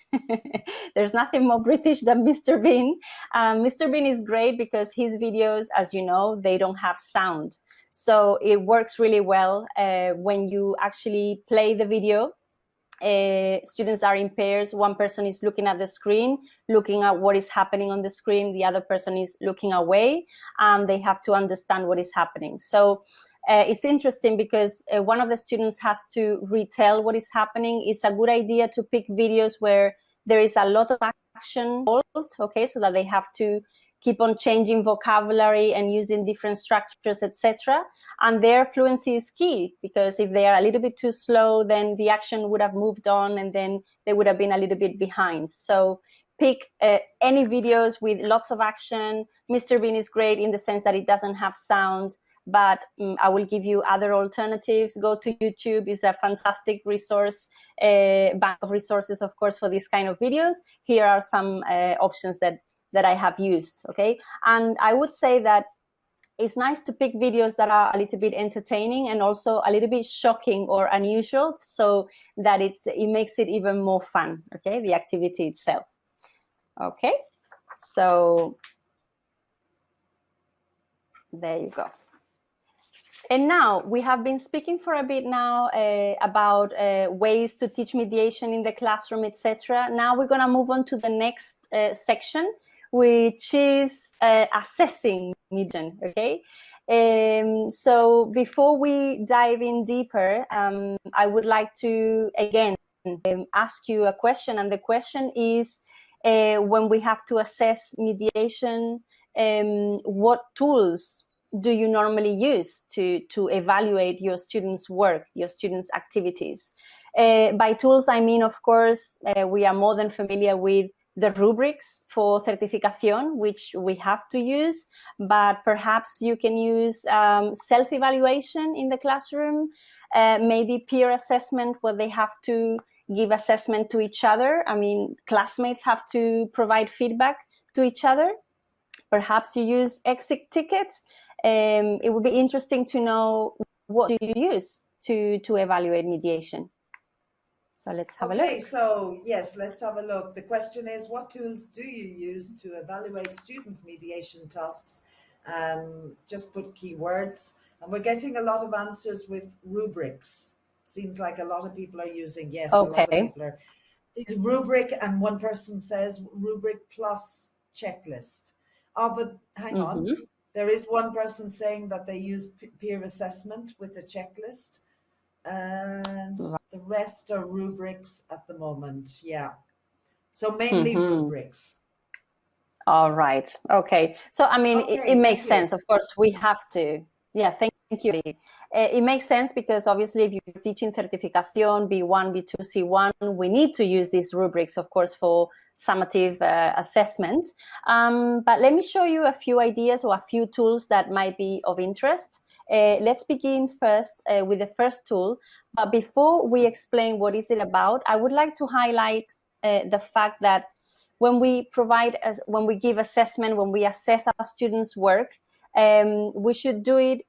There's nothing more British than Mr. Bean. Mr. Bean is great because his videos, as you know, they don't have sound. So it works really well when you actually play the video. Students are in pairs. One person is looking at the screen, looking at what is happening on the screen. The other person is looking away, and they have to understand what is happening. So it's interesting because one of the students has to retell what is happening. It's a good idea to pick videos where there is a lot of action involved, okay, so that they have to keep on changing vocabulary and using different structures, etc. And their fluency is key, because if they are a little bit too slow, then the action would have moved on and then they would have been a little bit behind. So pick any videos with lots of action. Mr. Bean is great in the sense that it doesn't have sound, but I will give you other alternatives. Go to YouTube. It's a fantastic resource, bank of resources, of course, for this kind of videos. Here are some options that I have used, okay? And I would say that it's nice to pick videos that are a little bit entertaining and also a little bit shocking or unusual, so that it makes it even more fun, okay? The activity itself. Okay, so there you go. And now we have been speaking for a bit now about ways to teach mediation in the classroom, etc. Now we're going to move on to the next section, which is assessing mediation, okay? So before we dive in deeper, I would like to, again, ask you a question. And the question is, when we have to assess mediation, what tools do you normally use to evaluate your students' work, your students' activities? By tools, I mean, of course, we are more than familiar with the rubrics for certification, which we have to use, but perhaps you can use self-evaluation in the classroom, maybe peer assessment, where they have to give assessment to each other. I mean, classmates have to provide feedback to each other. Perhaps you use exit tickets. It would be interesting to know, what do you use to evaluate mediation? So let's have a look. Okay, so yes, let's have a look. The question is, what tools do you use to evaluate students' mediation tasks? Just put keywords. And we're getting a lot of answers with rubrics. Seems like a lot of people are using, yes, okay. A lot of people are. Rubric, and one person says rubric plus checklist. Oh, but hang on. There is one person saying that they use peer assessment with the checklist. And the rest are rubrics at the moment. Yeah. So mainly rubrics. All right. Okay. So, I mean, okay, it makes sense. Of course, we have to. Yeah, thank you. It makes sense because obviously if you're teaching certification, B1, B2, C1, we need to use these rubrics, of course, for summative assessment. But let me show you a few ideas or a few tools that might be of interest. Let's begin first with the first tool. But before we explain what is it about, I would like to highlight the fact that when we give assessment, when we assess our students' work, we should do it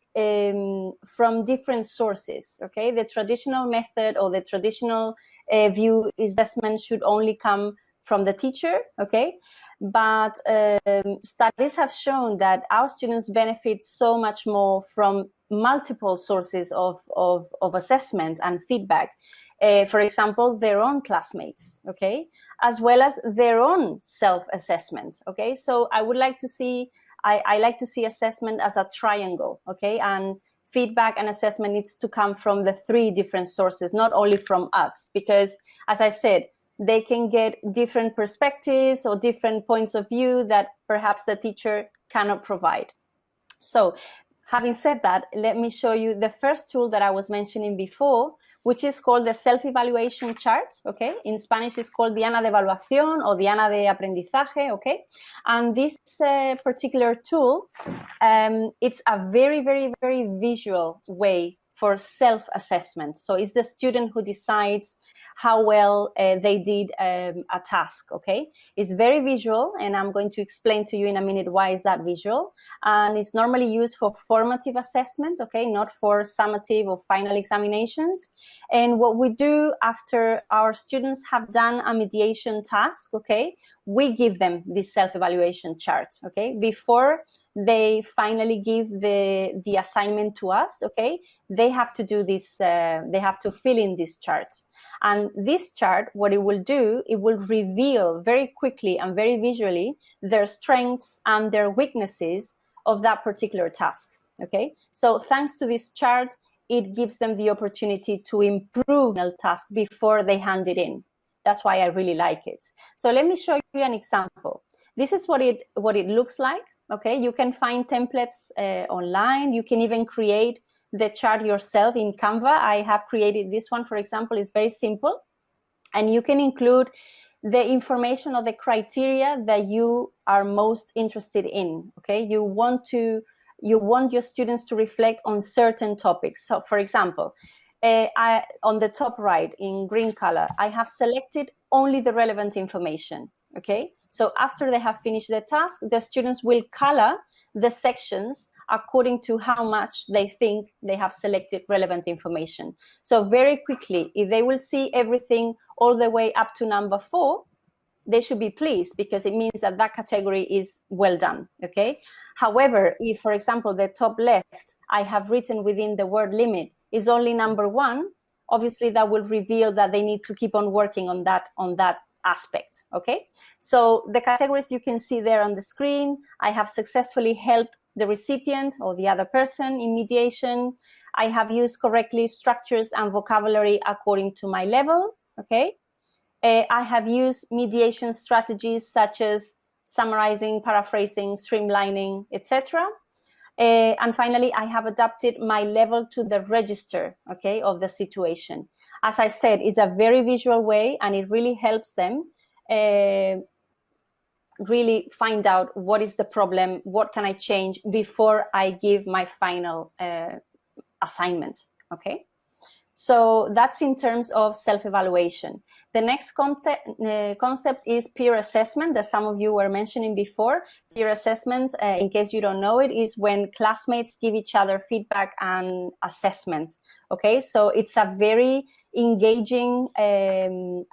from different sources, okay? The traditional method or the traditional view is assessment should only come from the teacher, okay? But studies have shown that our students benefit so much more from multiple sources of assessment and feedback. For example, their own classmates, okay? As well as their own self-assessment, okay? So I would like to see, I like to see assessment as a triangle, okay? And feedback and assessment needs to come from the three different sources, not only from us, because as I said, they can get different perspectives or different points of view that perhaps the teacher cannot provide. So having said that, let me show you the first tool that I was mentioning before, which is called the self-evaluation chart, okay? In Spanish, it's called Diana de Evaluación or Diana de Aprendizaje, okay? And this particular tool, it's a very, very, very visual way for self-assessment. So it's the student who decides how well they did a task, okay? It's very visual, and I'm going to explain to you in a minute why is that visual. And it's normally used for formative assessment, okay, not for summative or final examinations. And what we do after our students have done a mediation task, okay, we give them this self-evaluation chart, okay? Before they finally give the assignment to us, okay, they have to do this, they have to fill in this chart. And this chart, what it will do, it will reveal very quickly and very visually their strengths and their weaknesses of that particular task, okay? So thanks to this chart, it gives them the opportunity to improve the task before they hand it in. That's why I really like it. So let me show you an example. This is what it looks like, okay? You can find templates online. You can even create the chart yourself in Canva. I have created this one, for example. It's very simple. And you can include the information or the criteria that you are most interested in, okay? You want your students to reflect on certain topics. So, for example, on the top right in green color, I have selected only the relevant information, okay? So after they have finished the task, the students will color the sections according to how much they think they have selected relevant information. So very quickly, if they will see everything all the way up to number 4, they should be pleased because it means that that category is well done, okay? However, if, for example, the top left, I have written within the word limit is only number 1, obviously that will reveal that they need to keep on working on that aspect, okay? So the categories you can see there on the screen, I have successfully helped the recipient or the other person in mediation. I have used correctly structures and vocabulary according to my level, okay? I have used mediation strategies such as summarizing, paraphrasing, streamlining, etc. And finally, I have adapted my level to the register, okay, of the situation. As I said, it's a very visual way, and it really helps them really find out what is the problem, what can I change before I give my final assignment, okay? So that's in terms of self-evaluation. The next concept is peer assessment that some of you were mentioning before. Peer assessment, in case you don't know it, is when classmates give each other feedback and assessment. Okay, so it's a very engaging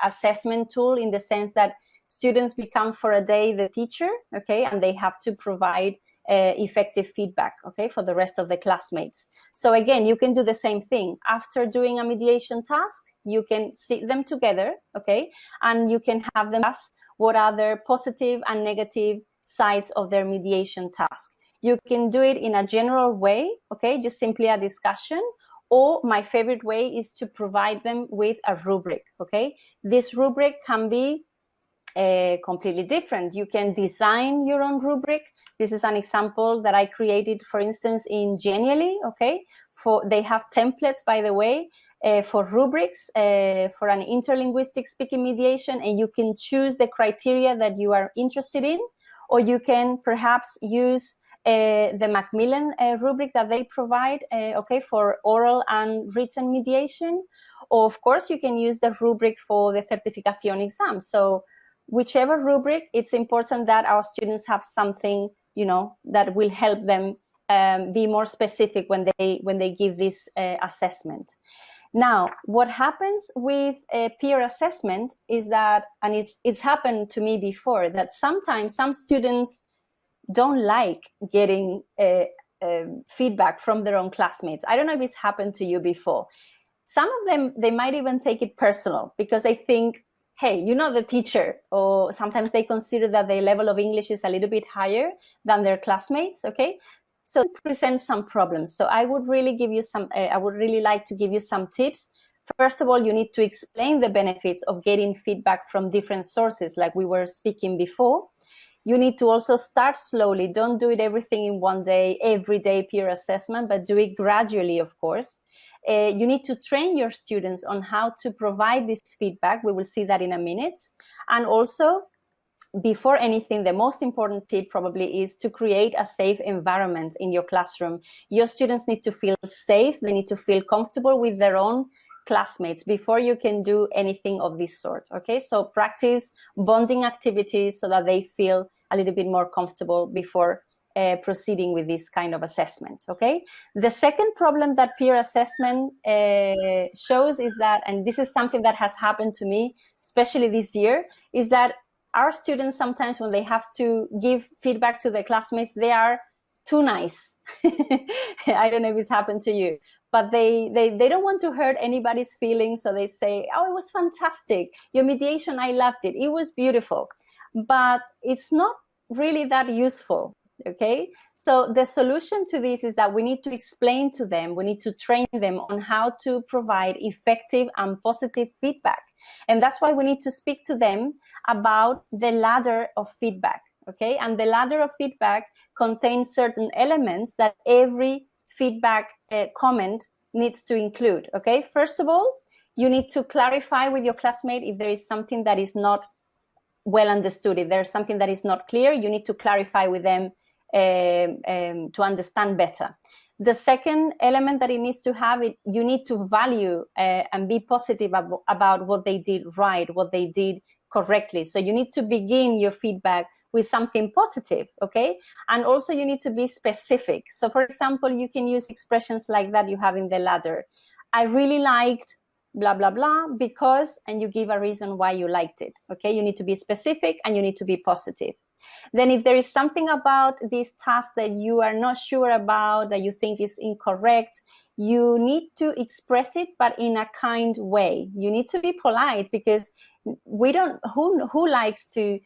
assessment tool in the sense that students become for a day the teacher, okay, and they have to provide effective feedback, okay, for the rest of the classmates. So again, you can do the same thing. After doing a mediation task, you can sit them together, okay, and you can have them ask what are their positive and negative sides of their mediation task. You can do it in a general way, okay, just simply a discussion, or my favorite way is to provide them with a rubric, okay. This rubric can be completely different. You can design your own rubric. This is an example that I created, for instance, in Genially, okay? They have templates, by the way, for rubrics, for an interlinguistic speaking mediation, and you can choose the criteria that you are interested in, or you can perhaps use the Macmillan rubric that they provide, okay, for oral and written mediation. Or, of course, you can use the rubric for the certification exam. So whichever rubric, it's important that our students have something, you know, that will help them be more specific when they give this assessment. Now, what happens with peer assessment is that, and it's happened to me before, that sometimes some students don't like getting feedback from their own classmates. I don't know if it's happened to you before. Some of them, they might even take it personal because they think, hey, you're not the teacher, or sometimes they consider that their level of English is a little bit higher than their classmates, okay? So it presents some problems. So I would really give you some, I would really like to give you some tips. First of all, you need to explain the benefits of getting feedback from different sources, like we were speaking before. You need to also start slowly. Don't do it everything in one day, every day peer assessment, but do it gradually, of course. You need to train your students on how to provide this feedback. We will see that in a minute. And also, before anything, the most important tip probably is to create a safe environment in your classroom. Your students need to feel safe. They need to feel comfortable with their own classmates before you can do anything of this sort. Okay, so practice bonding activities so that they feel a little bit more comfortable before proceeding with this kind of assessment. Okay, the second problem that peer assessment shows is that, and this is something that has happened to me, especially this year, is that our students sometimes, when they have to give feedback to their classmates, they are too nice. I don't know if it's happened to you, but they don't want to hurt anybody's feelings. So they say, oh, it was fantastic. Your mediation, I loved it. It was beautiful. But it's not really that useful, okay? So the solution to this is that we need to explain to them, we need to train them on how to provide effective and positive feedback. And that's why we need to speak to them about the ladder of feedback, okay? And the ladder of feedback contains certain elements that every feedback comment needs to include, okay? First of all, you need to clarify with your classmate if there is something that is not well understood. If there's something that is not clear, you need to clarify with them to understand better. The second element that it needs to have, you need to value and be positive about what they did right, what they did correctly. So you need to begin your feedback with something positive, okay? And also you need to be specific. So for example, you can use expressions like that you have in the ladder. I really liked blah, blah, blah, because, and you give a reason why you liked it, okay? You need to be specific and you need to be positive. Then if there is something about this task that you are not sure about, that you think is incorrect, you need to express it, but in a kind way. You need to be polite, because we don't, who likes to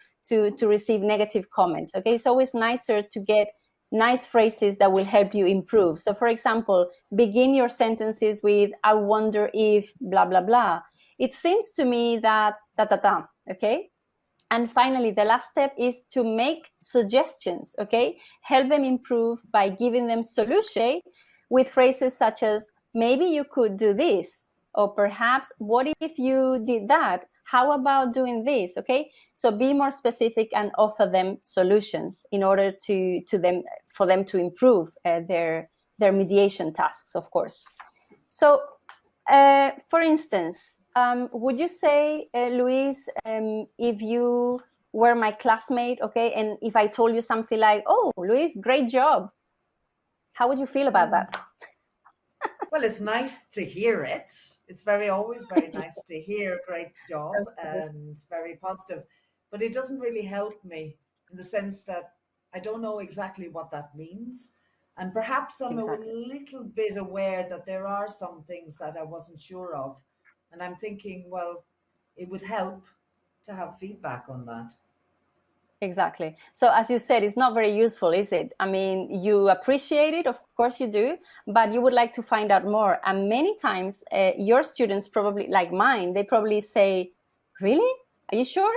receive negative comments, okay? It's always nicer to get nice phrases that will help you improve. So for example, begin your sentences with, I wonder if blah, blah, blah. It seems to me that ta, ta, ta, okay? And finally, the last step is to make suggestions, okay? Help them improve by giving them solutions with phrases such as, maybe you could do this, or perhaps, what if you did that? How about doing this, okay? So be more specific and offer them solutions in order for them to improve their mediation tasks, of course. So, for instance, would you say, Luis, if you were my classmate, okay, and if I told you something like, oh, Luis, great job, how would you feel about that? Well, it's nice to hear it. It's always very nice to hear great job and very positive, but it doesn't really help me in the sense that I don't know exactly what that means. And perhaps I'm a little bit aware that there are some things that I wasn't sure of. And I'm thinking, well, it would help to have feedback on that. Exactly. So as you said, it's not very useful, is it? I mean, you appreciate it, of course you do, but you would like to find out more. And many times your students, probably like mine, they probably say, really? Are you sure?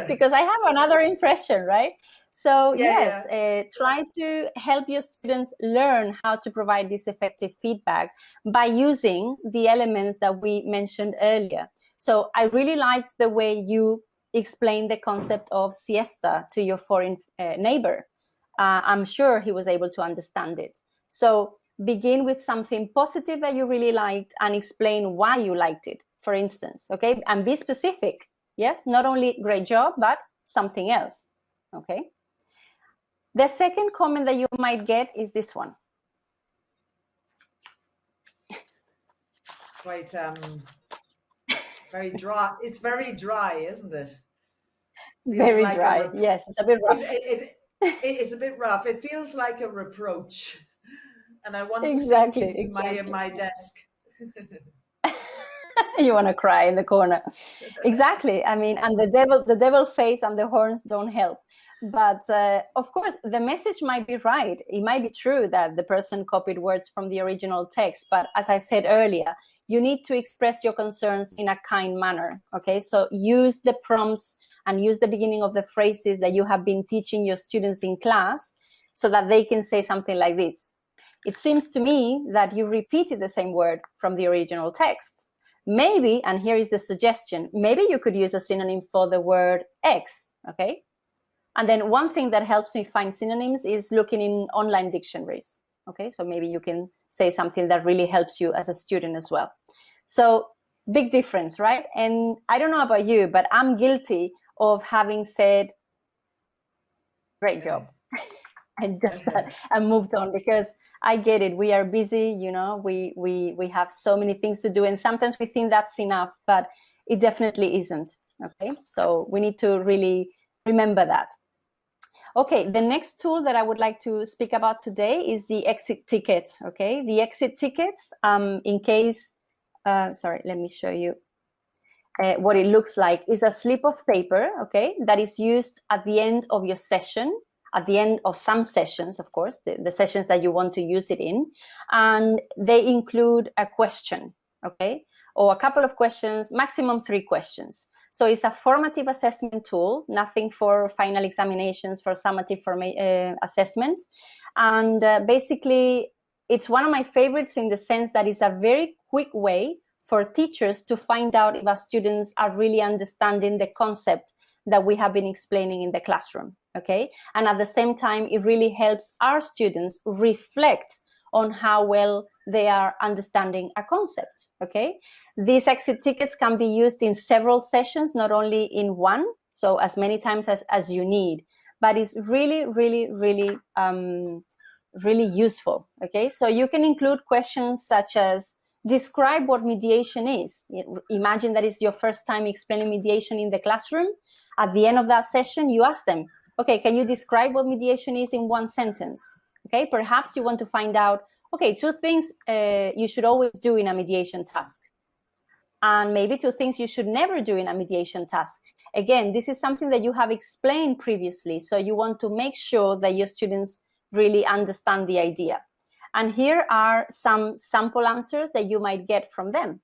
Because I have another impression, right? So try to help your students learn how to provide this effective feedback by using the elements that we mentioned earlier. So I really liked the way you explain the concept of siesta to your foreign neighbor. I'm sure he was able to understand it. So begin with something positive that you really liked and explain why you liked it, for instance, okay? And be specific, yes? Not only great job, but something else, okay? The second comment that you might get is this one. It's quite very dry. It's very dry, isn't it? Very like dry. Yes, it's a bit rough. It's a bit rough. It feels like a reproach, and I want to sink into my desk. You want to cry in the corner. Exactly. I mean, and the devil face and the horns don't help. But of course, the message might be right. It might be true that the person copied words from the original text. But as I said earlier, you need to express your concerns in a kind manner. Okay, so use the prompts and use the beginning of the phrases that you have been teaching your students in class so that they can say something like this. It seems to me that you repeated the same word from the original text. Maybe, and here is the suggestion, maybe you could use a synonym for the word X, okay? And then one thing that helps me find synonyms is looking in online dictionaries. Okay, so maybe you can say something that really helps you as a student as well. So big difference, right? And I don't know about you, but I'm guilty of having said, great job. And just that and moved on, because I get it. We are busy, you know, we have so many things to do, and sometimes we think that's enough, but it definitely isn't. Okay, so we need to really remember that. Okay, the next tool that I would like to speak about today is the exit ticket. Okay, the exit tickets, in case, sorry, let me show you what it looks like. Is a slip of paper, okay, that is used at the end of your session, at the end of some sessions, of course, the sessions that you want to use it in, and they include a question, okay, or a couple of questions, maximum 3 questions. So it's a formative assessment tool, nothing for final examinations, for summative assessment. And basically, it's one of my favorites in the sense that it's a very quick way for teachers to find out if our students are really understanding the concept that we have been explaining in the classroom, okay? And at the same time, it really helps our students reflect on how well they are understanding a concept, okay? These exit tickets can be used in several sessions, not only in one, so as many times as you need, but it's really, really, really, really useful, okay? So you can include questions such as, describe what mediation is. Imagine that is your first time explaining mediation in the classroom. At the end of that session, you ask them, okay, can you describe what mediation is in 1 sentence? Okay, perhaps you want to find out, okay, 2 things you should always do in a mediation task. And maybe 2 things you should never do in a mediation task. Again, this is something that you have explained previously, so you want to make sure that your students really understand the idea. And here are some sample answers that you might get from them.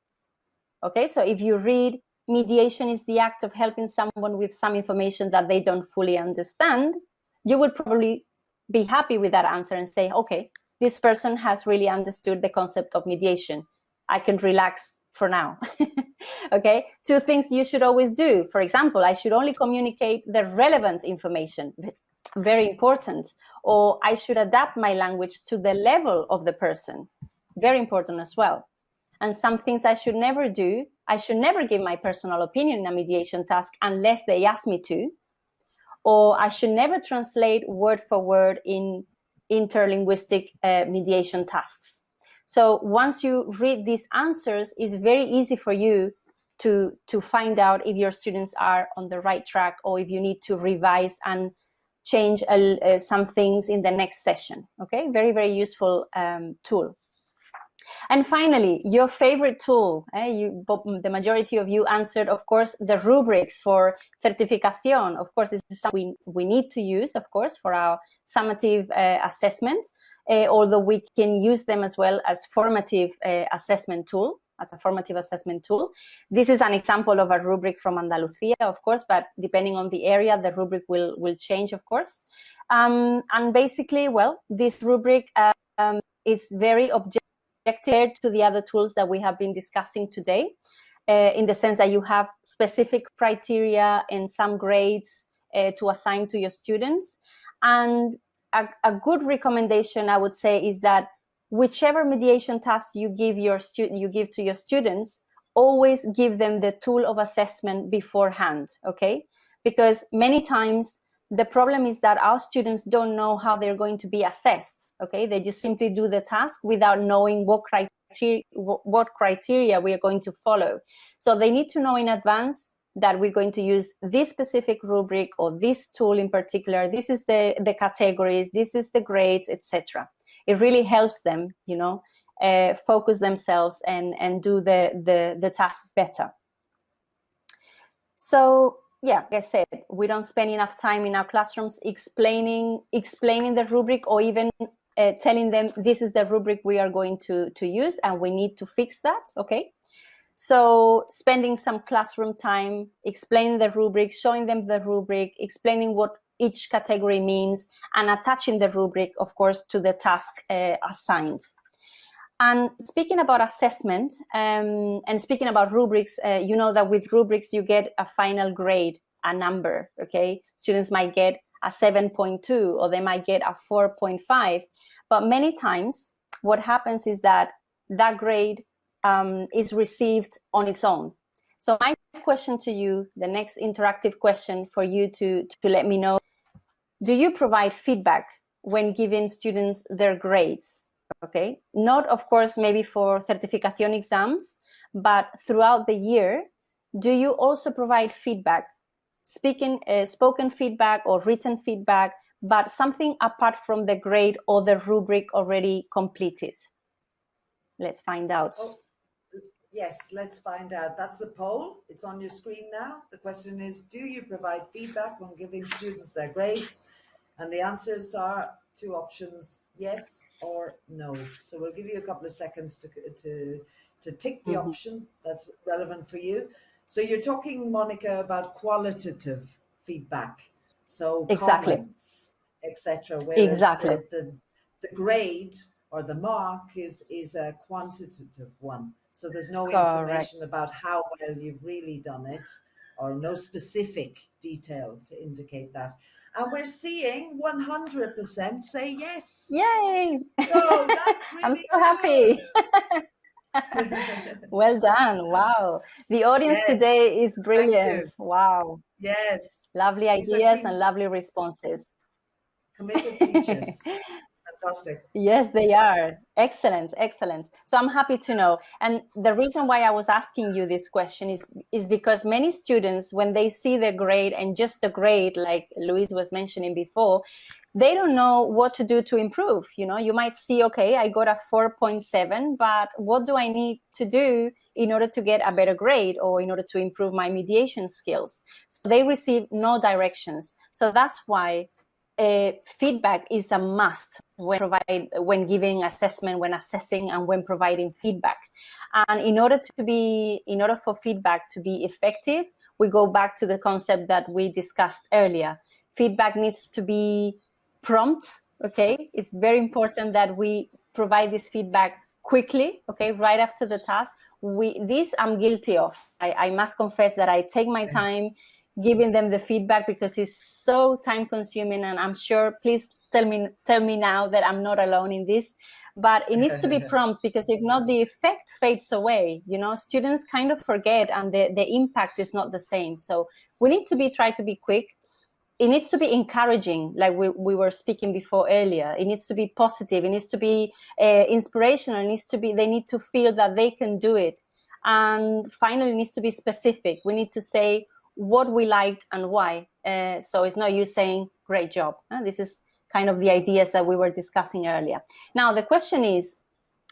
Okay, so if you read, mediation is the act of helping someone with some information that they don't fully understand, you would probably be happy with that answer and say, okay, this person has really understood the concept of mediation. I can relax for now. Okay, 2 things you should always do. For example, I should only communicate the relevant information. Very important. Or I should adapt my language to the level of the person. Very important as well. And some things I should never do. I should never give my personal opinion in a mediation task unless they ask me to. Or I should never translate word for word in interlinguistic mediation tasks. So once you read these answers, it's very easy for you to find out if your students are on the right track, or if you need to revise and change some things in the next session. Okay, very, very useful tool. And finally, your favorite tool. The majority of you answered, of course, the rubrics for certificación. Of course, this is something we need to use, of course, for our summative assessment, although we can use them as well as formative assessment tool, as a formative assessment tool. This is an example of a rubric from Andalusia, of course, but depending on the area, the rubric will change, of course. And basically, well, this rubric is very objective to the other tools that we have been discussing today, in the sense that you have specific criteria and some grades to assign to your students. And a good recommendation, I would say, is that whichever mediation task you give to your students, always give them the tool of assessment beforehand, okay? Because many times the problem is that our students don't know how they're going to be assessed, okay? They just simply do the task without knowing what criteria we are going to follow. So they need to know in advance that we're going to use this specific rubric or this tool in particular. This is the categories, this is the grades, etc. It really helps them, you know, focus themselves and do the task better. So yeah, like I said, we don't spend enough time in our classrooms explaining the rubric, or even telling them this is the rubric we are going to use and we need to fix that, okay? So spending some classroom time explaining the rubric, showing them the rubric, explaining what each category means, and attaching the rubric, of course, to the task assigned. And speaking about assessment and speaking about rubrics, you know that with rubrics you get a final grade, a number, okay? Students might get a 7.2, or they might get a 4.5. But many times what happens is that that grade is received on its own. So my question to you, the next interactive question for you to let me know, do you provide feedback when giving students their grades? Okay, not of course maybe for certification exams, but throughout the year, do you also provide feedback, spoken feedback or written feedback, but something apart from the grade or the rubric already completed? Let's find out. Oh, yes, let's find out. That's a poll. It's on your screen now. The question is, do you provide feedback when giving students their grades? And the answers are two options, yes or no. So we'll give you a couple of seconds to tick the option that's relevant for you. So you're talking, Monica, about qualitative feedback. So Exactly. comments, etc. Whereas Exactly. the grade or the mark is a quantitative one. So there's no Correct. information about how well you've really done it, or no specific detail to indicate that. And we're seeing 100% say yes. Yay! So that's really I'm so happy. Well done. Wow. The audience Yes, today is thank brilliant. you. Wow. Yes, Lovely these are ideas and keen, lovely responses. committed teachers. Fantastic. Yes, they are. Excellent, excellent. So I'm happy to know. And the reason why I was asking you this question is because many students, when they see the grade and just the grade, like Louise was mentioning before, they don't know what to do to improve. You know, you might see, okay, I got a 4.7, but what do I need to do in order to get a better grade or in order to improve my mediation skills? So they receive no directions. So that's why feedback is a must when giving assessment, when assessing, and when providing feedback. And in order for feedback to be effective, we go back to the concept that we discussed earlier. Feedback needs to be prompt. Okay, it's very important that we provide this feedback quickly. Okay, right after the task. This I'm guilty of. I must confess that I take my time giving them the feedback because it's so time consuming, and I'm sure, please tell me now that I'm not alone in this, but it needs to be prompt, because if not, the effect fades away. You know, students kind of forget, and the impact is not the same. So we need to try to be quick. It needs to be encouraging, like we were speaking before earlier. It needs to be positive. It needs to be inspirational. They need to feel that they can do it. And finally, it needs to be specific. We need to say what we liked and why. So it's not you saying, great job. This is kind of the ideas that we were discussing earlier. Now, the question is,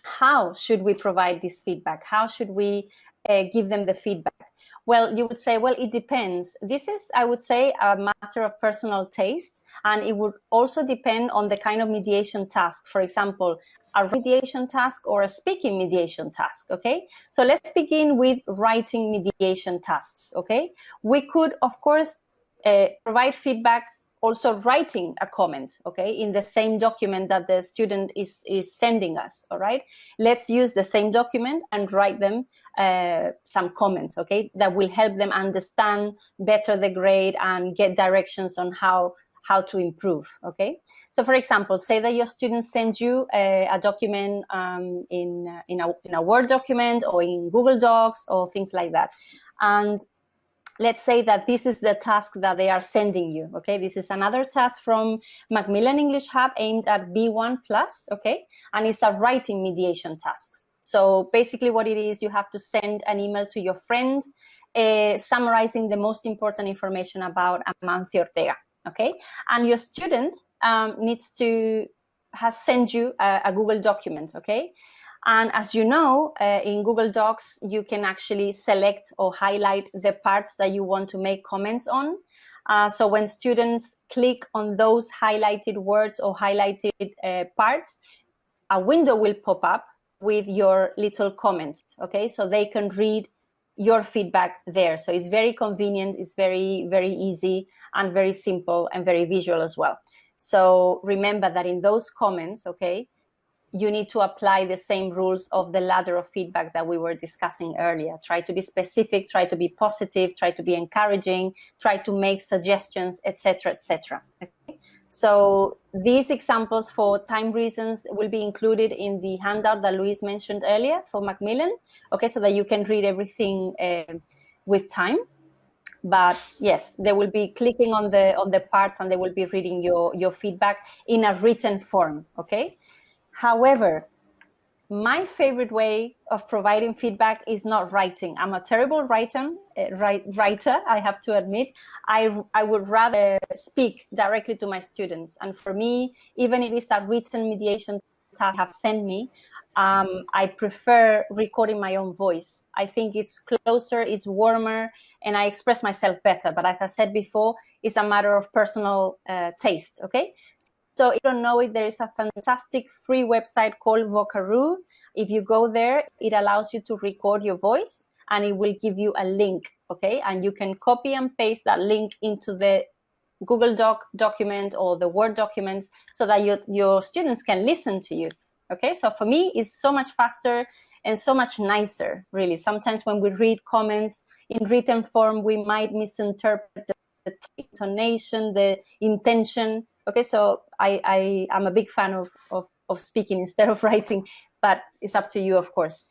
how should we provide this feedback? How should we give them the feedback? Well, you would say, well, it depends. This is, I would say, a matter of personal taste, and it would also depend on the kind of mediation task. For example, a mediation task or a speaking mediation task, okay? So let's begin with writing mediation tasks, okay? We could, of course, provide feedback also writing a comment, okay, in the same document that the student is sending us, all right? Let's use the same document and write them some comments, okay, that will help them understand better the grade and get directions on how to improve, okay? So for example, say that your student sends you a document in a Word document or in Google Docs or things like that. And let's say that this is the task that they are sending you, okay? This is another task from Macmillan English Hub aimed at B1+, okay? And it's a writing mediation task. So basically what it is, you have to send an email to your friend summarizing the most important information about Amancio Ortega, okay? And your student has sent you a Google document, okay? And as you know, in Google Docs, you can actually select or highlight the parts that you want to make comments on. So when students click on those highlighted words or highlighted parts, a window will pop up with your little comment, okay? So they can read your feedback there. So it's very convenient, it's very, very easy and very simple and very visual as well. So remember that in those comments, okay, you need to apply the same rules of the ladder of feedback that we were discussing earlier. Try to be specific, try to be positive, try to be encouraging, try to make suggestions, etc., etc. So these examples, for time reasons, will be included in the handout that Luis mentioned earlier for Macmillan, okay, so that you can read everything with time. But yes, they will be clicking on the parts and they will be reading your feedback in a written form, okay? However, my favorite way of providing feedback is not writing. I'm a terrible writer, I have to admit. I would rather speak directly to my students. And for me, even if it's a written mediation task they have sent me, I prefer recording my own voice. I think it's closer, it's warmer, and I express myself better. But as I said before, it's a matter of personal taste, okay? So if you don't know it, there is a fantastic free website called Vocaroo. If you go there, it allows you to record your voice and it will give you a link, okay? And you can copy and paste that link into the Google document or the Word documents so that your students can listen to you, okay? So for me, it's so much faster and so much nicer, really. Sometimes when we read comments in written form, we might misinterpret the intonation, the intention. Okay, so I am a big fan of speaking instead of writing, but it's up to you, of course.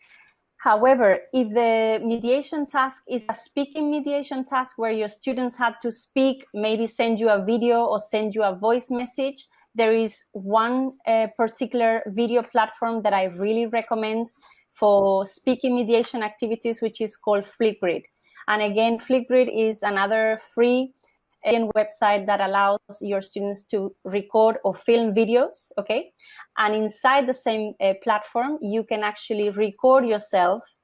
However, if the mediation task is a speaking mediation task where your students had to speak, maybe send you a video or send you a voice message, there is one particular video platform that I really recommend for speaking mediation activities, which is called Flipgrid. And again, Flipgrid is another free website that allows your students to record or film videos, okay? And inside the same platform, you can actually record yourself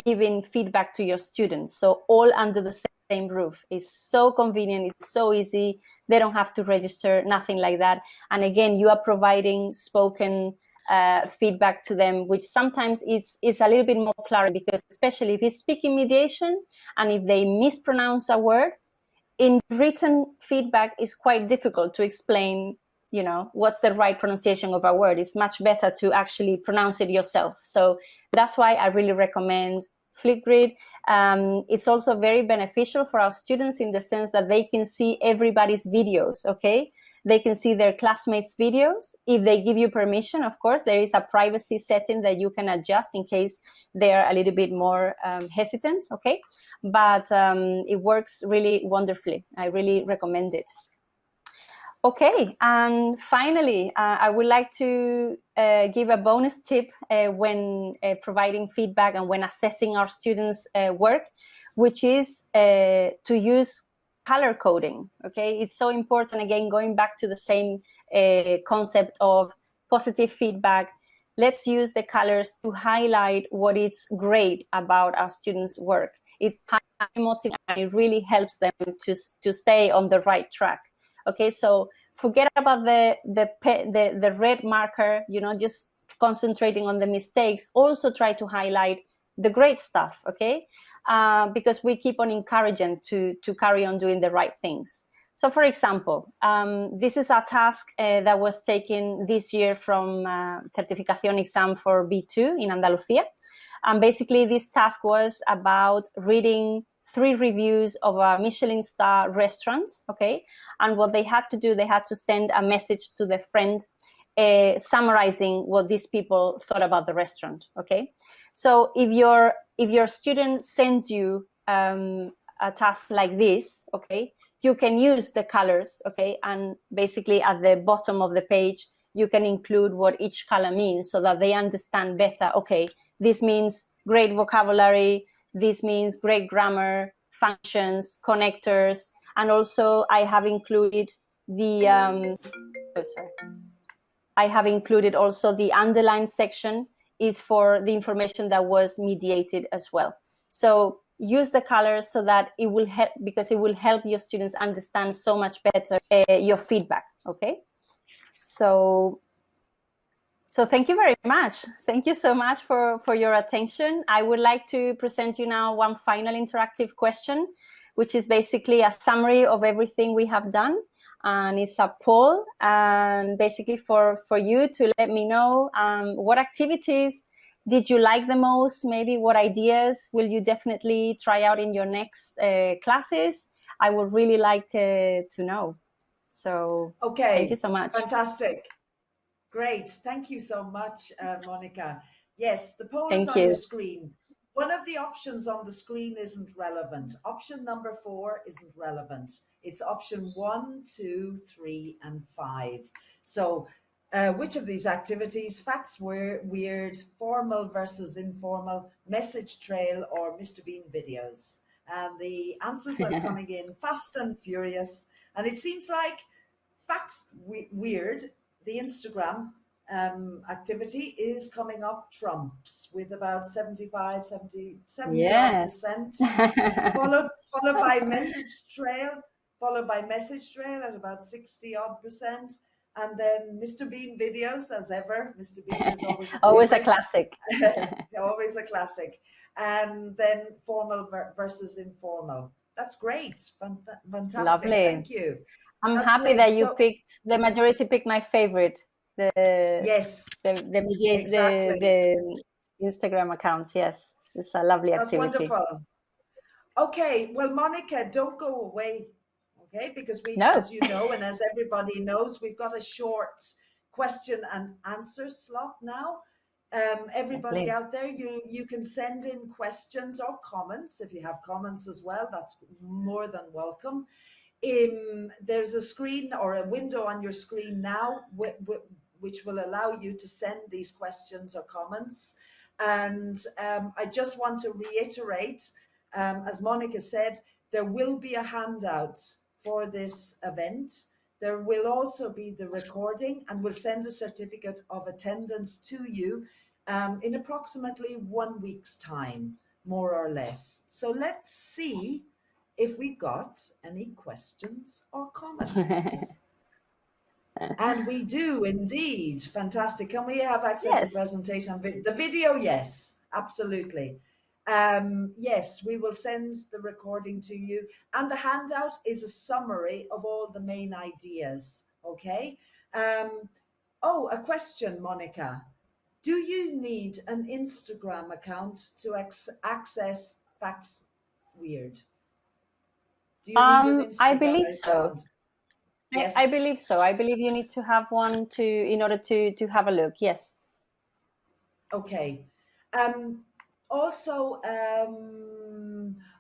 giving feedback to your students. So all under the same roof. It's so convenient, it's so easy. They don't have to register, nothing like that. And again, you are providing spoken feedback to them, which sometimes it's a little bit more clear, because especially if it's speaking mediation and if they mispronounce a word, in written feedback is quite difficult to explain, you know, what's the right pronunciation of a word. It's much better to actually pronounce it yourself. So that's why I really recommend Flipgrid. It's also very beneficial for our students in the sense that they can see everybody's videos, okay? They can see their classmates' videos. If they give you permission, of course, there is a privacy setting that you can adjust in case they're a little bit more hesitant, okay? But it works really wonderfully. I really recommend it. Okay, and finally, I would like to give a bonus tip when providing feedback and when assessing our students' work, which is to use color coding, okay? It's so important, again, going back to the same concept of positive feedback. Let's use the colors to highlight what is great about our students' work. It's motivating and it really helps them to stay on the right track. Okay, so forget about the red marker, you know, just concentrating on the mistakes. Also try to highlight the great stuff, okay? Because we keep on encouraging to carry on doing the right things. So for example, this is a task that was taken this year from certification exam for B2 in Andalusia. And basically this task was about reading 3 reviews of a Michelin star restaurant, okay? And what they had to do, they had to send a message to their friend summarizing what these people thought about the restaurant, okay? So if your student sends you a task like this, okay, you can use the colors, okay? And basically at the bottom of the page, you can include what each color means so that they understand better, okay, this means great vocabulary, this means great grammar, functions, connectors, and also I have included the, I have included also the underline section is for the information that was mediated as well. So use the colors so that it will help, because it will help your students understand so much better your feedback, okay? So thank you very much. Thank you so much for your attention. I would like to present you now one final interactive question, which is basically a summary of everything we have done. And it's a poll, and basically for you to let me know what activities did you like the most, maybe what ideas will you definitely try out in your next classes. I would really like to know. So Okay, thank you so much. Fantastic. Great. Thank you so much, Monica. Yes, the poll is Thank on you. your screen. One of the options on the screen isn't relevant. Option number 4 isn't relevant. It's option 1, 2, 3, and 5. So which of these activities, facts weird, formal versus informal, message trail, or Mr. Bean videos? And the answers are coming in fast and furious. And it seems like facts weird, the Instagram activity is coming up trumps with about 75, 70 odd percent, followed by message trail, at about 60 odd percent. And then Mr. Bean videos, as ever. Mr. Bean is always a always a favorite. classic. Always a classic. And then formal versus informal. That's great. Fantastic. Lovely. Thank you. I'm That's happy great. that you picked, the majority picked my favorite, Yes, exactly. the Instagram accounts. Yes, it's a lovely That's activity. wonderful. Okay, well, Monica, don't go away, okay? Because we, No. as you know, and as everybody knows, we've got a short question and answer slot now. Everybody Lovely. out there, you can send in questions or comments. If you have comments as well, that's more than welcome. There's a screen or a window on your screen now which will allow you to send these questions or comments. And I just want to reiterate, as Monica said, there will be a handout for this event. There will also be the recording, and we'll send a certificate of attendance to you in approximately 1 week's time, more or less. So let's see if we got any questions or comments. And we do indeed. Fantastic. Can we have access to presentation? The video, yes, absolutely. Yes, we will send the recording to you. And the handout is a summary of all the main ideas. Okay. Oh, a question, Monica. Do you need an Instagram account to access Facts Weird? Do you need an Instagram I believe account? so. Yes. I believe so. I believe you need to have one in order to have a look. Yes. Okay. Also,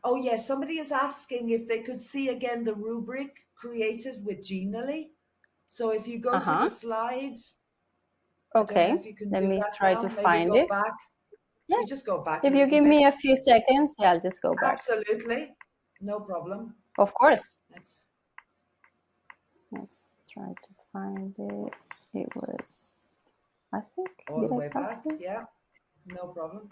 oh yes, somebody is asking if they could see again the rubric created with Genially. So if you go to the slide, I don't know if you can let do me that try now. to Maybe find go it. back. Yeah. We just go back If a you little give me bit. a few seconds, yeah, I'll just go back. Absolutely, no problem. Of course. Let's try to find it. It was, I think, all the way back. Yeah, no problem.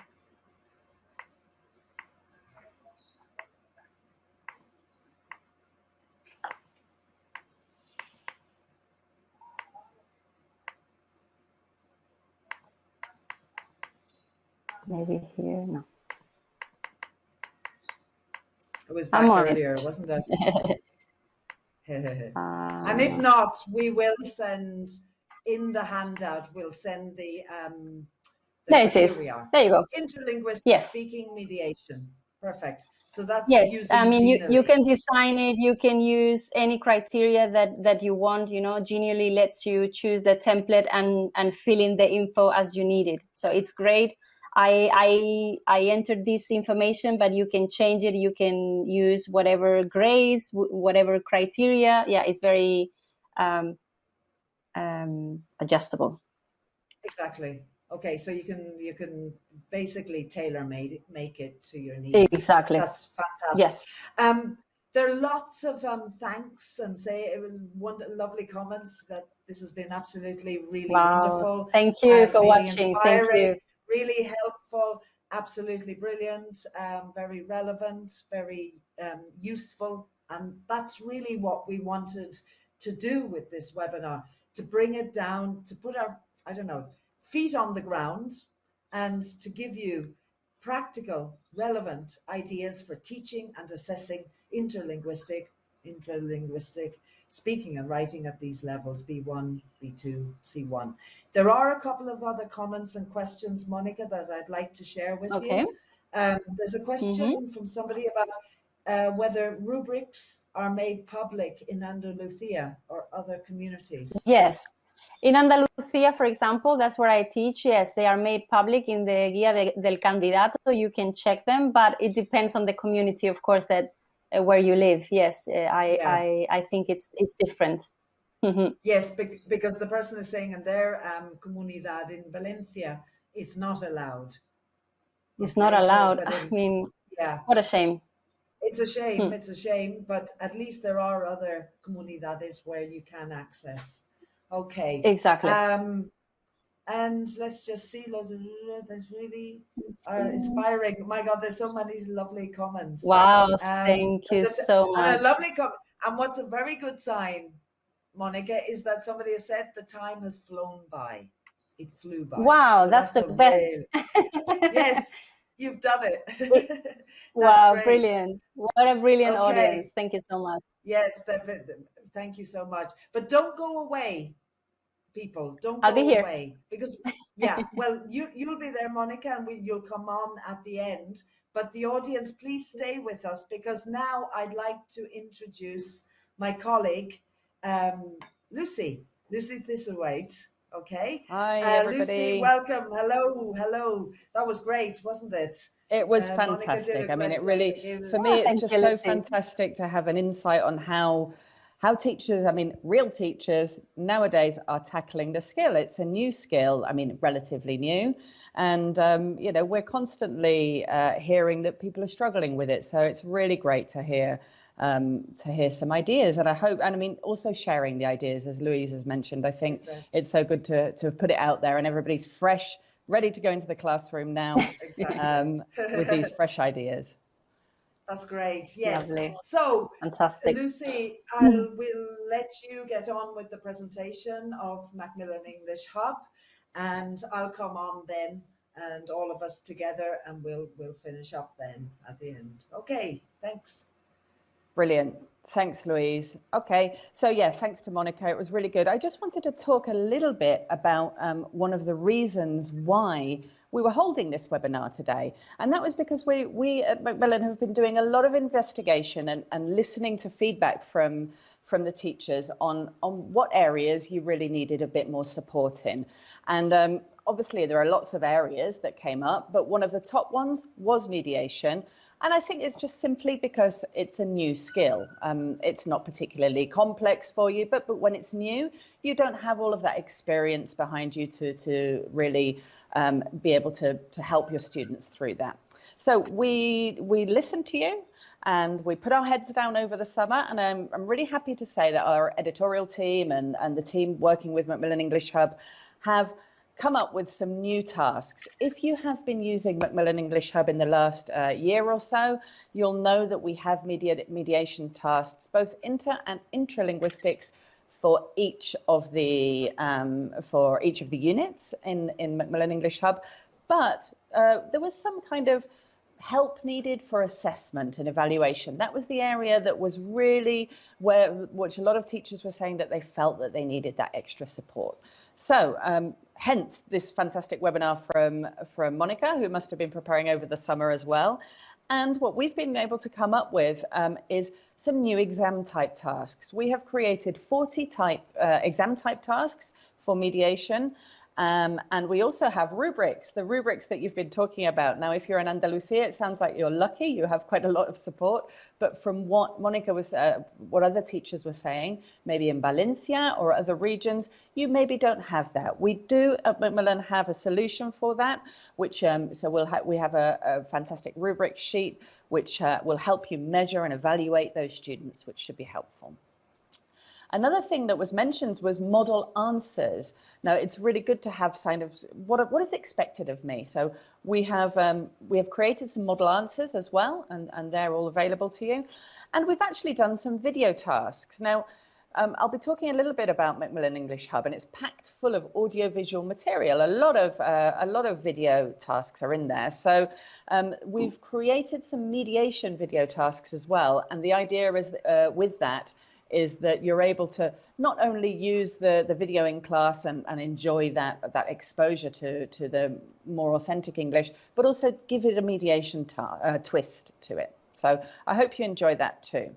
Maybe here, no. It was back earlier, wasn't it? And if not, we will send in the handout, we'll send there it is. Here we are. There you go. Interlinguistic speaking mediation. Perfect. So that's yes. I mean, you Genially. can design it. You can use any criteria that you want. You know, Genially lets you choose the template and fill in the info as you need it. So it's great. I entered this information, but you can change it. You can use whatever grades, whatever criteria. Yeah, it's very adjustable. Exactly. Okay, so you can basically make it to your needs. Exactly. That's fantastic. Yes. There are lots of thanks and lovely comments that this has been absolutely really wonderful. Thank you for really watching. Inspiring, Thank you. Really helpful, absolutely brilliant, very relevant, very useful. And that's really what we wanted to do with this webinar, to bring it down, to put our, feet on the ground and to give you practical, relevant ideas for teaching and assessing interlinguistic, intralinguistic speaking and writing at these levels, B1, B2, C1. There are a couple of other comments and questions, Monica, that I'd like to share with you. There's a question from somebody about whether rubrics are made public in Andalusia or other communities. Yes. In Andalusia, for example, that's where I teach. Yes, they are made public in the Guía del Candidato. You can check them, but it depends on the community, of course, that where you live. Yes, I think it's different. Yes, because the person is saying in their comunidad in Valencia, it's not allowed. It's not allowed. I mean, what a shame. It's a shame. It's a shame, but at least there are other comunidades where you can access. Okay. Exactly. And let's just see. That's really inspiring. My God, there's so many lovely comments. Wow, thank you so much. And a lovely comment. And what's a very good sign, Mónica, is that somebody has said the time has flown by. It flew by. Wow, so that's the best. Yes, you've done it. Wow, great. Brilliant. What a brilliant audience. Thank you so much. Yes, thank you so much. But don't go away, people. Don't go I'll be here. away. Because, well, you'll be there, Mónica, and you'll come on at the end. But the audience, please stay with us, because now I'd like to introduce my colleague, Lucy Thistlethwaite. Okay. Hi, everybody. Lucy, welcome. Hello. That was great, wasn't it? It was fantastic. I mean, it really, for me, it's just so fantastic to have an insight on how teachers, I mean, real teachers nowadays are tackling the skill. It's a new skill, I mean, relatively new. And, you know, we're constantly hearing that people are struggling with it. So it's really great to hear some ideas, and I hope, and I mean, also sharing the ideas, as Louise has mentioned. I think it's so good to put it out there, and everybody's fresh, ready to go into the classroom now with these fresh ideas. That's great. Yes. Lovely. So, fantastic. Lucy, we'll let you get on with the presentation of Macmillan English Hub, and I'll come on then, and all of us together, and we'll finish up then at the end. Okay. Thanks. Brilliant. Thanks, Louise. Okay, so yeah, thanks to Mónica. It was really good. I just wanted to talk a little bit about one of the reasons why we were holding this webinar today. And that was because we at Macmillan have been doing a lot of investigation and listening to feedback from the teachers on what areas you really needed a bit more support in. And obviously there are lots of areas that came up, but one of the top ones was mediation. And I think it's just simply because it's a new skill. It's not particularly complex for you, but when it's new, you don't have all of that experience behind you to really be able to help your students through that. So we listened to you and we put our heads down over the summer. And I'm really happy to say that our editorial team and the team working with Macmillan English Hub have come up with some new tasks. If you have been using Macmillan English Hub in the last year or so, you'll know that we have mediation tasks, both inter and intralinguistics, for each of the units in Macmillan English Hub. But there was some kind of help needed for assessment and evaluation. That was the area that was really which a lot of teachers were saying that they felt that they needed that extra support. So hence this fantastic webinar from Mónica, who must have been preparing over the summer as well. And what we've been able to come up with is some new exam type tasks. We have created 40 exam type tasks for mediation. And we also have rubrics, the rubrics that you've been talking about. Now, if you're in Andalusia, it sounds like you're lucky. You have quite a lot of support. But from what Mónica was, what other teachers were saying, maybe in Valencia or other regions, you maybe don't have that. We do at Macmillan have a solution for that, which so we have a fantastic rubric sheet, which will help you measure and evaluate those students, which should be helpful. Another thing that was mentioned was model answers. Now, it's really good to have kind of what is expected of me. So we have created some model answers as well, and they're all available to you. And we've actually done some video tasks. Now, I'll be talking a little bit about Macmillan English Hub, and it's packed full of audiovisual material. A lot of video tasks are in there. So we've created some mediation video tasks as well. And the idea is with that is that you're able to not only use the video in class and enjoy that exposure to the more authentic English, but also give it a mediation twist to it. So I hope you enjoy that too.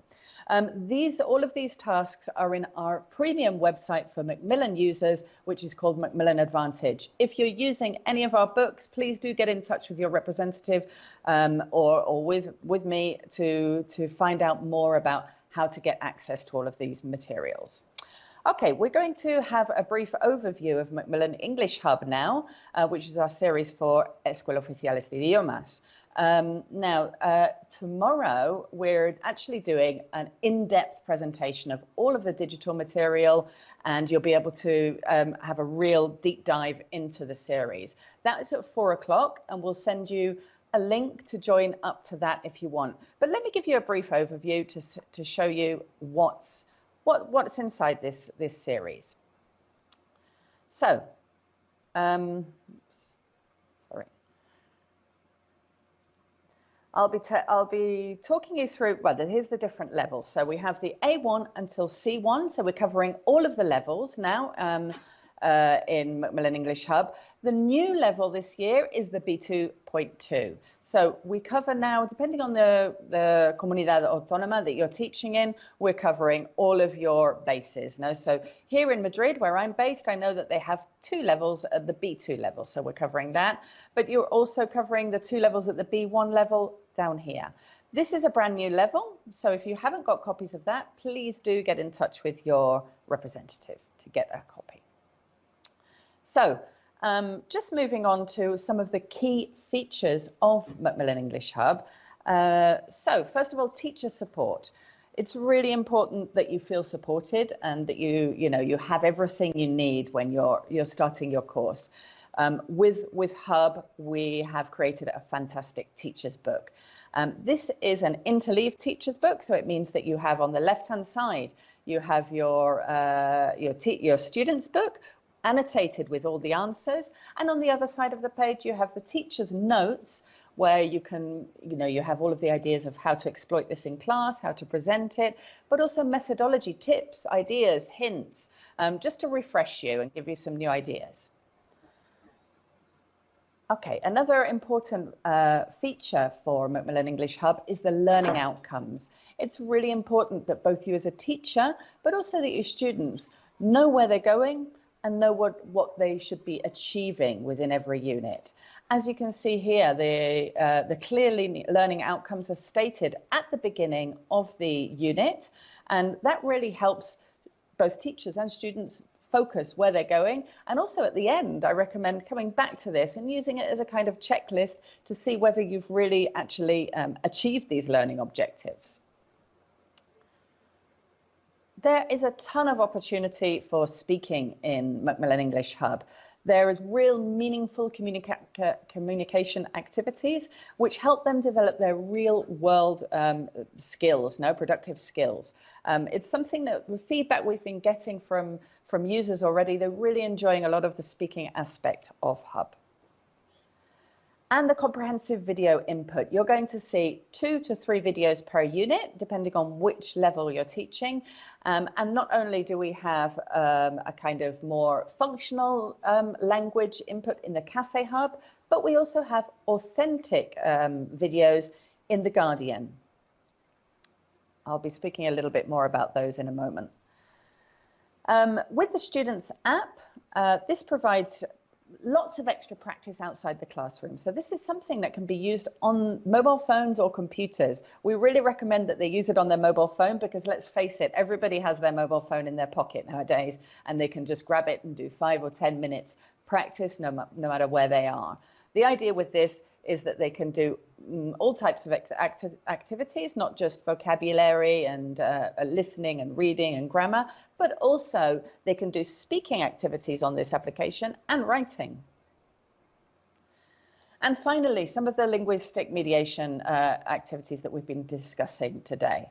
All of these tasks are in our premium website for Macmillan users, which is called Macmillan Advantage. If you're using any of our books, please do get in touch with your representative or with me to find out more about how to get access to all of these materials. Okay, we're going to have a brief overview of Macmillan English Hub now, which is our series for Escuelas Oficiales de Idiomas. Tomorrow we're actually doing an in-depth presentation of all of the digital material, and you'll be able to have a real deep dive into the series. That is at 4 o'clock, and we'll send you a link to join up to that if you want. But let me give you a brief overview to show you what's inside this series. So, sorry. I'll be talking you through, well, here's the different levels. So we have the A1 until C1. So we're covering all of the levels now in Macmillan English Hub. The new level this year is the B2.2. So we cover now, depending on the Comunidad Autónoma that you're teaching in, we're covering all of your bases. No? So here in Madrid, where I'm based, I know that they have 2 levels at the B2 level. So we're covering that. But you're also covering the 2 levels at the B1 level down here. This is a brand new level. So if you haven't got copies of that, please do get in touch with your representative to get a copy. So, just moving on to some of the key features of Macmillan English Hub. So first of all, teacher support. It's really important that you feel supported and that you have everything you need when you're starting your course. With Hub, we have created a fantastic teacher's book. This is an interleaved teacher's book, so it means that you have on the left-hand side, you have your student's book, annotated with all the answers, and on the other side of the page you have the teacher's notes, where you can, you have all of the ideas of how to exploit this in class, how to present it, but also methodology tips, ideas, hints, just to refresh you and give you some new ideas. Okay, another important feature for Macmillan English Hub is the learning outcomes. It's really important that both you as a teacher, but also that your students know where they're going and know what they should be achieving within every unit. As you can see here, the clearly learning outcomes are stated at the beginning of the unit, and that really helps both teachers and students focus where they're going. And also at the end, I recommend coming back to this and using it as a kind of checklist to see whether you've really actually achieved these learning objectives. There is a ton of opportunity for speaking in Macmillan English Hub. There is real meaningful communication activities which help them develop their real world skills, productive skills. It's something that the feedback we've been getting from users already, they're really enjoying a lot of the speaking aspect of Hub. And the comprehensive video input. You're going to see 2 to 3 videos per unit, depending on which level you're teaching. And not only do we have a kind of more functional language input in the Cafe Hub, but we also have authentic videos in The Guardian. I'll be speaking a little bit more about those in a moment. With the Students app, this provides lots of extra practice outside the classroom. So this is something that can be used on mobile phones or computers. We really recommend that they use it on their mobile phone because, let's face it, everybody has their mobile phone in their pocket nowadays, and they can just grab it and do 5 or 10 minutes practice no matter where they are. The idea with this is that they can do all types of activities, not just vocabulary and listening and reading and grammar, but also they can do speaking activities on this application and writing. And finally, some of the linguistic mediation activities that we've been discussing today.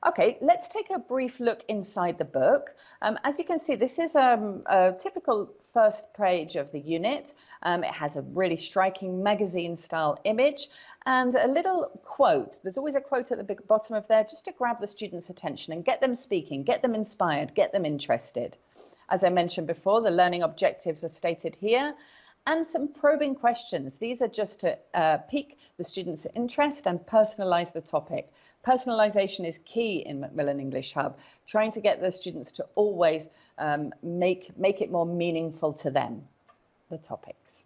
Okay, let's take a brief look inside the book. As you can see, this is a typical first page of the unit. It has a really striking magazine-style image and a little quote. There's always a quote at the bottom of there just to grab the students' attention and get them speaking, get them inspired, get them interested. As I mentioned before, the learning objectives are stated here. and some probing questions. These are just to pique the students' interest and personalize the topic. Personalization is key in Macmillan English Hub, trying to get the students to always make it more meaningful to them, the topics.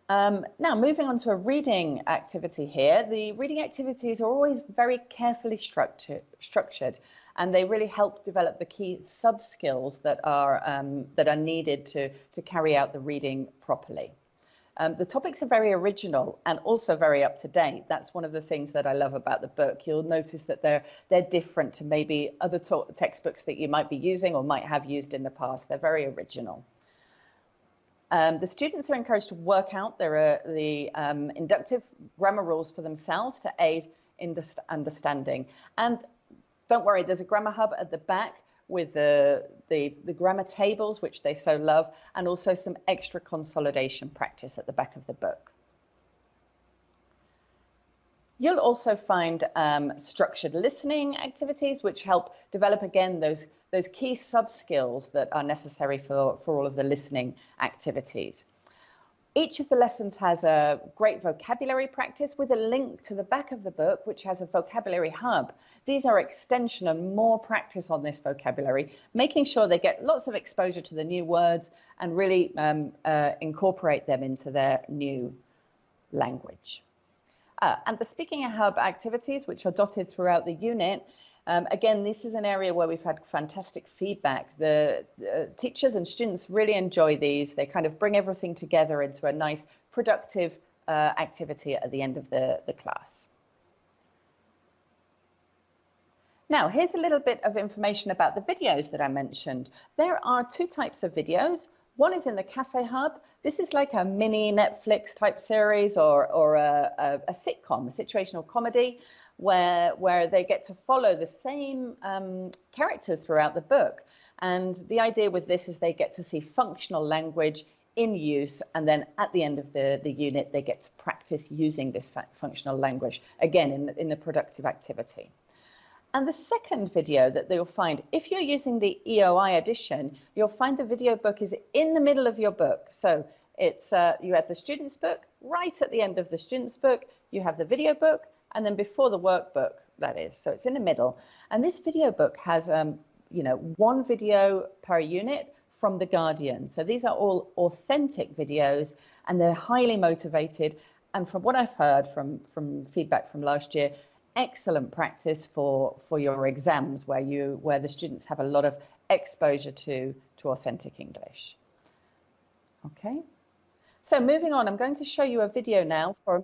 Now, moving on to a reading activity here. The reading activities are always very carefully structured, and they really help develop the key sub-skills that are needed to carry out the reading properly. The topics are very original and also very up-to-date. That's one of the things that I love about the book. You'll notice that they're different to maybe other textbooks that you might be using or might have used in the past. They're very original. The students are encouraged to work out the inductive grammar rules for themselves to aid in understanding. And don't worry, there's a grammar hub at the back with the grammar tables, which they so love, and also some extra consolidation practice at the back of the book. You'll also find structured listening activities, which help develop, again, those key sub-skills that are necessary for all of the listening activities. Each of the lessons has a great vocabulary practice with a link to the back of the book, which has a vocabulary hub. These are extension and more practice on this vocabulary, making sure they get lots of exposure to the new words and really incorporate them into their new language. And the Speaking Hub activities, which are dotted throughout the unit, again, this is an area where we've had fantastic feedback. The teachers and students really enjoy these. They kind of bring everything together into a nice, productive activity at the end of the class. Now, here's a little bit of information about the videos that I mentioned. There are two types of videos. One is in the Cafe Hub. This is like a mini Netflix type series or a sitcom, a situational comedy, where they get to follow the same characters throughout the book. And the idea with this is they get to see functional language in use, and then at the end of the unit, they get to practice using this functional language, again, in a productive activity. And the second video that you'll find, if you're using the EOI edition, you'll find the video book is in the middle of your book. So it's you have the student's book, right at the end of the student's book, you have the video book, and then before the workbook, that is. So it's in the middle. And this video book has, one video per unit from The Guardian. So these are all authentic videos, and they're highly motivated. And from what I've heard from feedback from last year, excellent practice for your exams where the students have a lot of exposure to authentic English. Okay, so moving on, I'm going to show you a video now for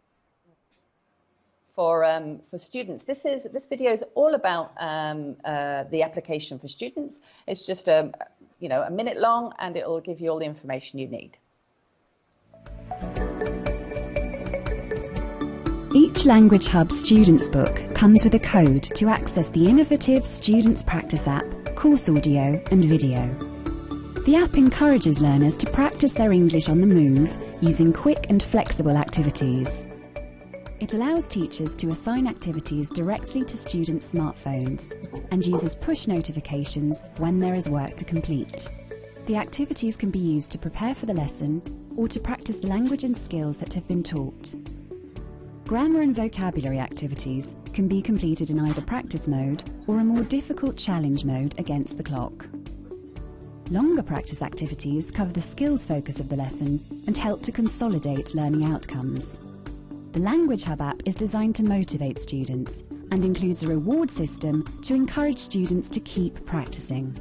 students. This video is all about the application for students. It's just a minute long, and it will give you all the information you need. Each Language Hub Students book comes with a code to access the innovative Students Practice app, course audio and video. The app encourages learners to practice their English on the move using quick and flexible activities. It allows teachers to assign activities directly to students' smartphones and uses push notifications when there is work to complete. The activities can be used to prepare for the lesson or to practice the language and skills that have been taught. Grammar and vocabulary activities can be completed in either practice mode or a more difficult challenge mode against the clock. Longer practice activities cover the skills focus of the lesson and help to consolidate learning outcomes. The Language Hub app is designed to motivate students and includes a reward system to encourage students to keep practicing.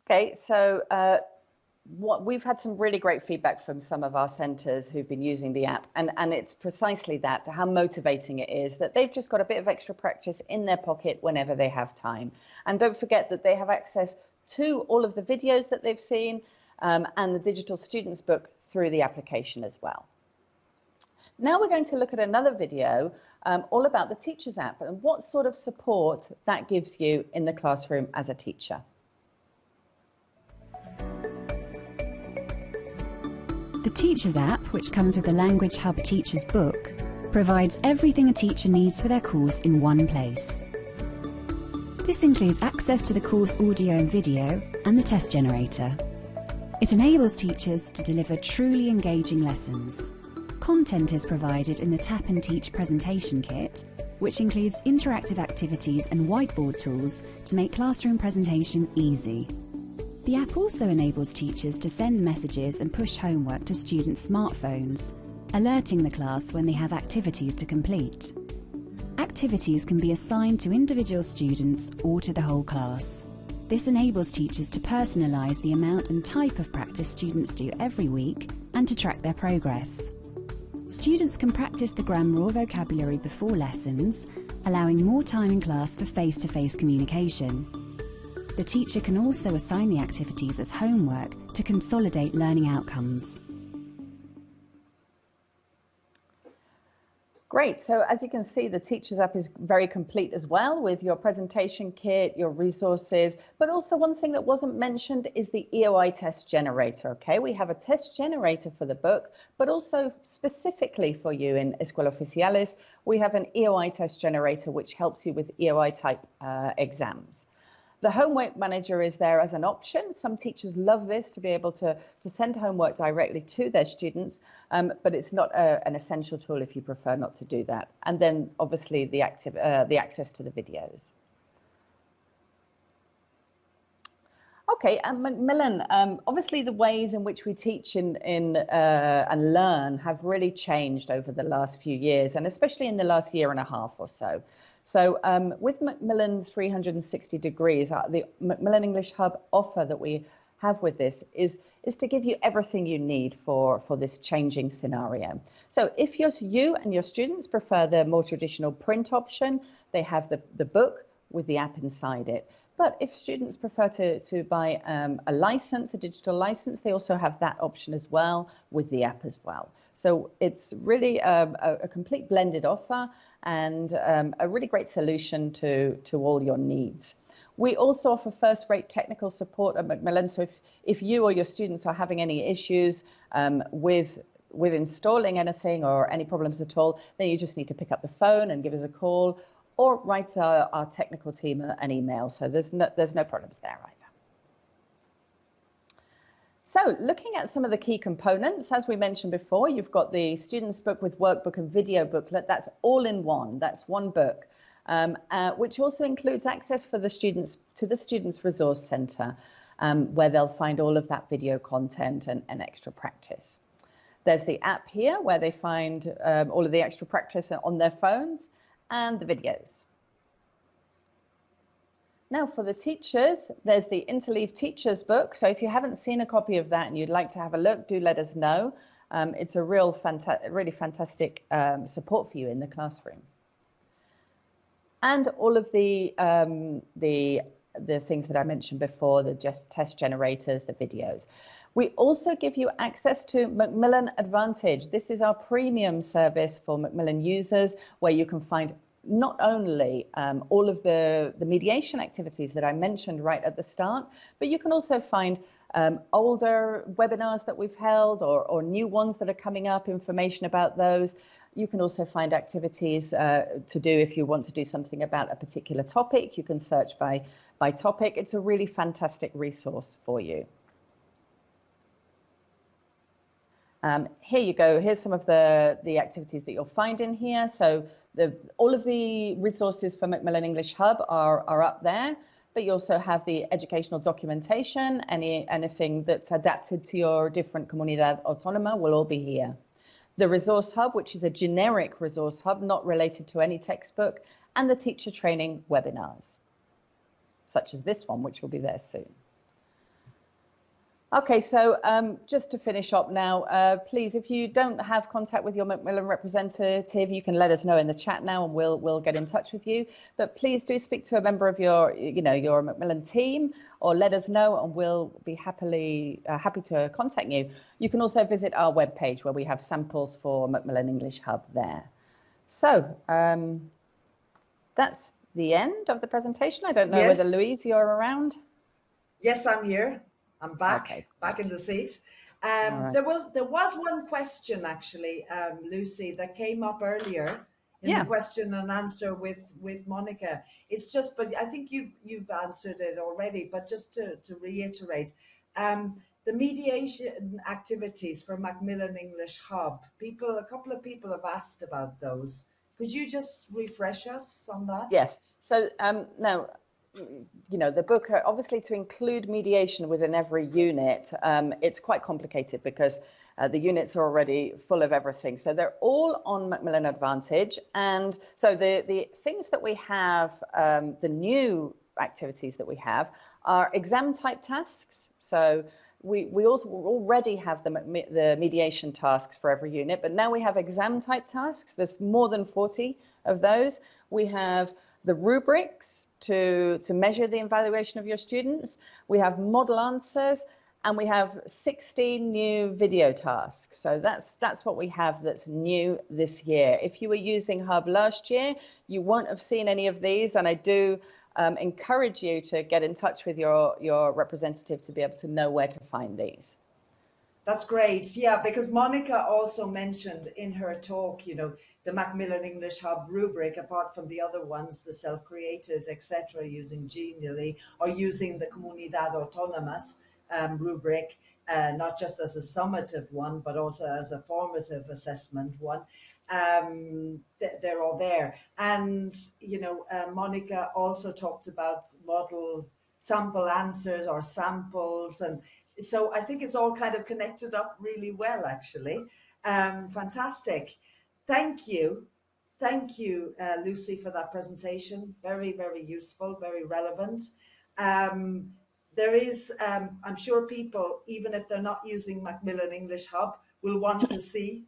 Okay, so we've had some really great feedback from some of our centres who've been using the app, and it's precisely that, how motivating it is, that they've just got a bit of extra practice in their pocket whenever they have time. And don't forget that they have access to all of the videos that they've seen and the digital students book through the application as well. Now we're going to look at another video all about the Teachers app and what sort of support that gives you in the classroom as a teacher. The Teachers app, which comes with the Language Hub Teachers book, provides everything a teacher needs for their course in one place. This includes access to the course audio and video and the test generator. It enables teachers to deliver truly engaging lessons. Content is provided in the Tap and Teach presentation kit, which includes interactive activities and whiteboard tools to make classroom presentation easy. The app also enables teachers to send messages and push homework to students' smartphones, alerting the class when they have activities to complete. Activities can be assigned to individual students or to the whole class. This enables teachers to personalise the amount and type of practice students do every week and to track their progress. Students can practice the grammar or vocabulary before lessons, allowing more time in class for face-to-face communication. The teacher can also assign the activities as homework to consolidate learning outcomes. Great. So as you can see, the Teachers app is very complete as well, with your presentation kit, your resources, but also one thing that wasn't mentioned is the EOI test generator. Okay, we have a test generator for the book, but also specifically for you in Escuelas Oficiales, we have an EOI test generator which helps you with EOI type exams. The homework manager is there as an option. Some teachers love this, to be able to send homework directly to their students, but it's not an essential tool if you prefer not to do that. And then obviously the access to the videos. Okay, and Macmillan, obviously the ways in which we teach and learn have really changed over the last few years, and especially in the last year and a half or so. So with Macmillan 360 degrees, the Macmillan English Hub offer that we have with this is to give you everything you need for this changing scenario. So if you and your students prefer the more traditional print option, they have the book with the app inside it. But if students prefer to buy a license, a digital license, they also have that option as well with the app as well. So it's really a complete blended offer and a really great solution to all your needs. We also offer first-rate technical support at Macmillan. So if you or your students are having any issues with installing anything or any problems at all, then you just need to pick up the phone and give us a call or write our technical team an email. So there's no problems there either. So looking at some of the key components, as we mentioned before, you've got the student's book with workbook and video booklet. That's all in one. That's one book, which also includes access for the students to the Students' Resource Centre, where they'll find all of that video content and extra practice. There's the app here where they find all of the extra practice on their phones and the videos. Now for the teachers, there's the Interleave Teachers book. So if you haven't seen a copy of that and you'd like to have a look, do let us know. It's a really fantastic support for you in the classroom. And all of the things that I mentioned before, the test generators, the videos. We also give you access to Macmillan Advantage. This is our premium service for Macmillan users, where you can find not only all of the mediation activities that I mentioned right at the start, but you can also find older webinars that we've held or new ones that are coming up, information about those. You can also find activities to do if you want to do something about a particular topic. You can search by topic. It's a really fantastic resource for you. Here you go. Here's some of the activities that you'll find in here. So all of the resources for Macmillan English Hub are up there, but you also have the educational documentation. Anything that's adapted to your different comunidad autónoma will all be here. The Resource Hub, which is a generic resource hub, not related to any textbook, and the teacher training webinars, such as this one, which will be there soon. Okay, so just to finish up now, please, if you don't have contact with your Macmillan representative, you can let us know in the chat now, and we'll get in touch with you. But please do speak to a member of your Macmillan team, or let us know, and we'll be happy to contact you. You can also visit our webpage where we have samples for Macmillan English Hub there. So that's the end of the presentation. I don't know whether Louise, you're around. Yes, I'm here. I'm back, okay, back in the seat. Right. There was one question actually, Lucy, that came up earlier in the question and answer with Mónica. It's just, but I think you've answered it already, but just to reiterate, the mediation activities for Macmillan English Hub, a couple of people have asked about those. Could you just refresh us on that? Yes. So now, you know, the book, obviously to include mediation within every unit, it's quite complicated because the units are already full of everything. So they're all on Macmillan Advantage. And so the things that we have, the new activities that we have are exam type tasks. So we also already have the mediation tasks for every unit, but now we have exam type tasks. There's more than 40 of those. We have the rubrics to measure the evaluation of your students. We have model answers, and we have 16 new video tasks. So that's what we have that's new this year. If you were using Hub last year, you won't have seen any of these, and I do encourage you to get in touch with your representative to be able to know where to find these. That's great. Yeah, because Mónica also mentioned in her talk, you know, the Macmillan English Hub rubric, apart from the other ones, the self-created, etc., using Genially, or using the Comunidad Autonomas rubric, not just as a summative one, but also as a formative assessment one. They're all there. And, you know, Mónica also talked about model sample answers or samples, and so I think it's all kind of connected up really well, actually. Fantastic. Thank you. Thank you, Lucy, for that presentation. Very, very useful, very relevant. There is, I'm sure people, even if they're not using Macmillan English Hub, will want to see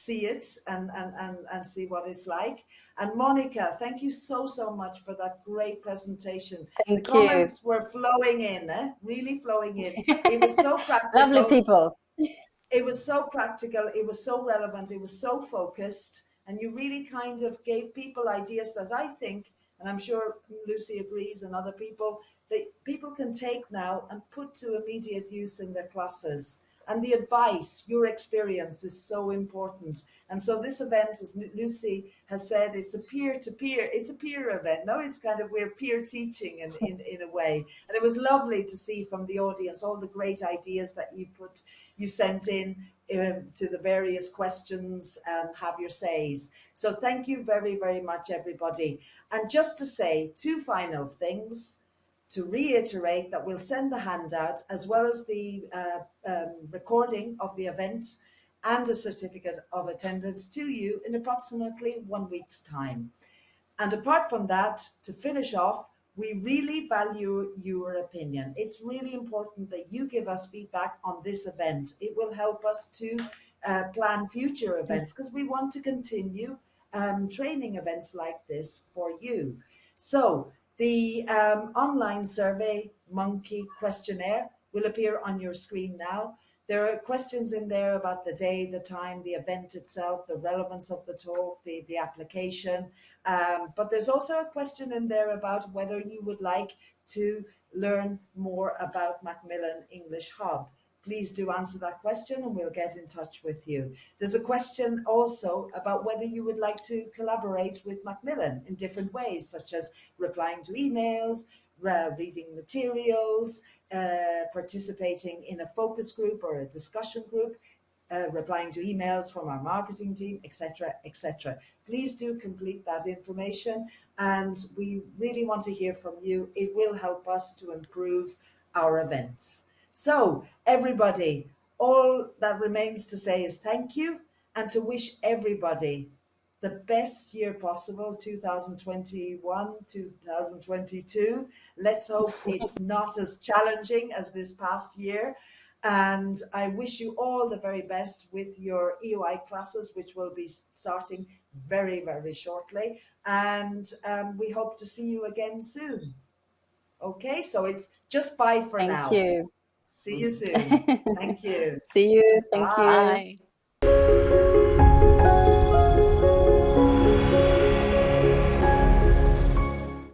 it and see what it's like. And Mónica, thank you so much for that great presentation. Thank the you. Comments were flowing in, really flowing in. It was so practical. Lovely people. It was so practical, it was so relevant, it was so focused, and you really kind of gave people ideas that I think, and I'm sure Lucy agrees and other people, that people can take now and put to immediate use in their classes. And the advice, your experience is so important. And so this event, as Lucy has said, it's a peer-to-peer, it's a peer event. No, it's kind of, we're peer teaching in a way. And it was lovely to see from the audience all the great ideas that you sent in to the various questions and have your says. So thank you very, very much, everybody. And just to say two final things, to reiterate that we'll send the handout as well as the recording of the event and a certificate of attendance to you in approximately 1 week's time. And apart from that, to finish off, we really value your opinion. It's really important that you give us feedback on this event. It will help us to plan future events because we want to continue training events like this for you. So the online survey monkey questionnaire will appear on your screen now. There are questions in there about the day, the time, the event itself, the relevance of the talk, the application. But there's also a question in there about whether you would like to learn more about Macmillan English Hub. Please do answer that question and we'll get in touch with you. There's a question also about whether you would like to collaborate with Macmillan in different ways, such as replying to emails, reading materials, participating in a focus group or a discussion group, replying to emails from our marketing team, etc., etc. Please do complete that information and we really want to hear from you. It will help us to improve our events. So everybody, all that remains to say is thank you and to wish everybody the best year possible, 2021, 2022. Let's hope it's not as challenging as this past year. And I wish you all the very best with your EOI classes, which will be starting very, very shortly. And we hope to see you again soon. Okay, so it's just bye for now. Thank you. See you soon. Thank you. See you. Thank Bye. you. Bye.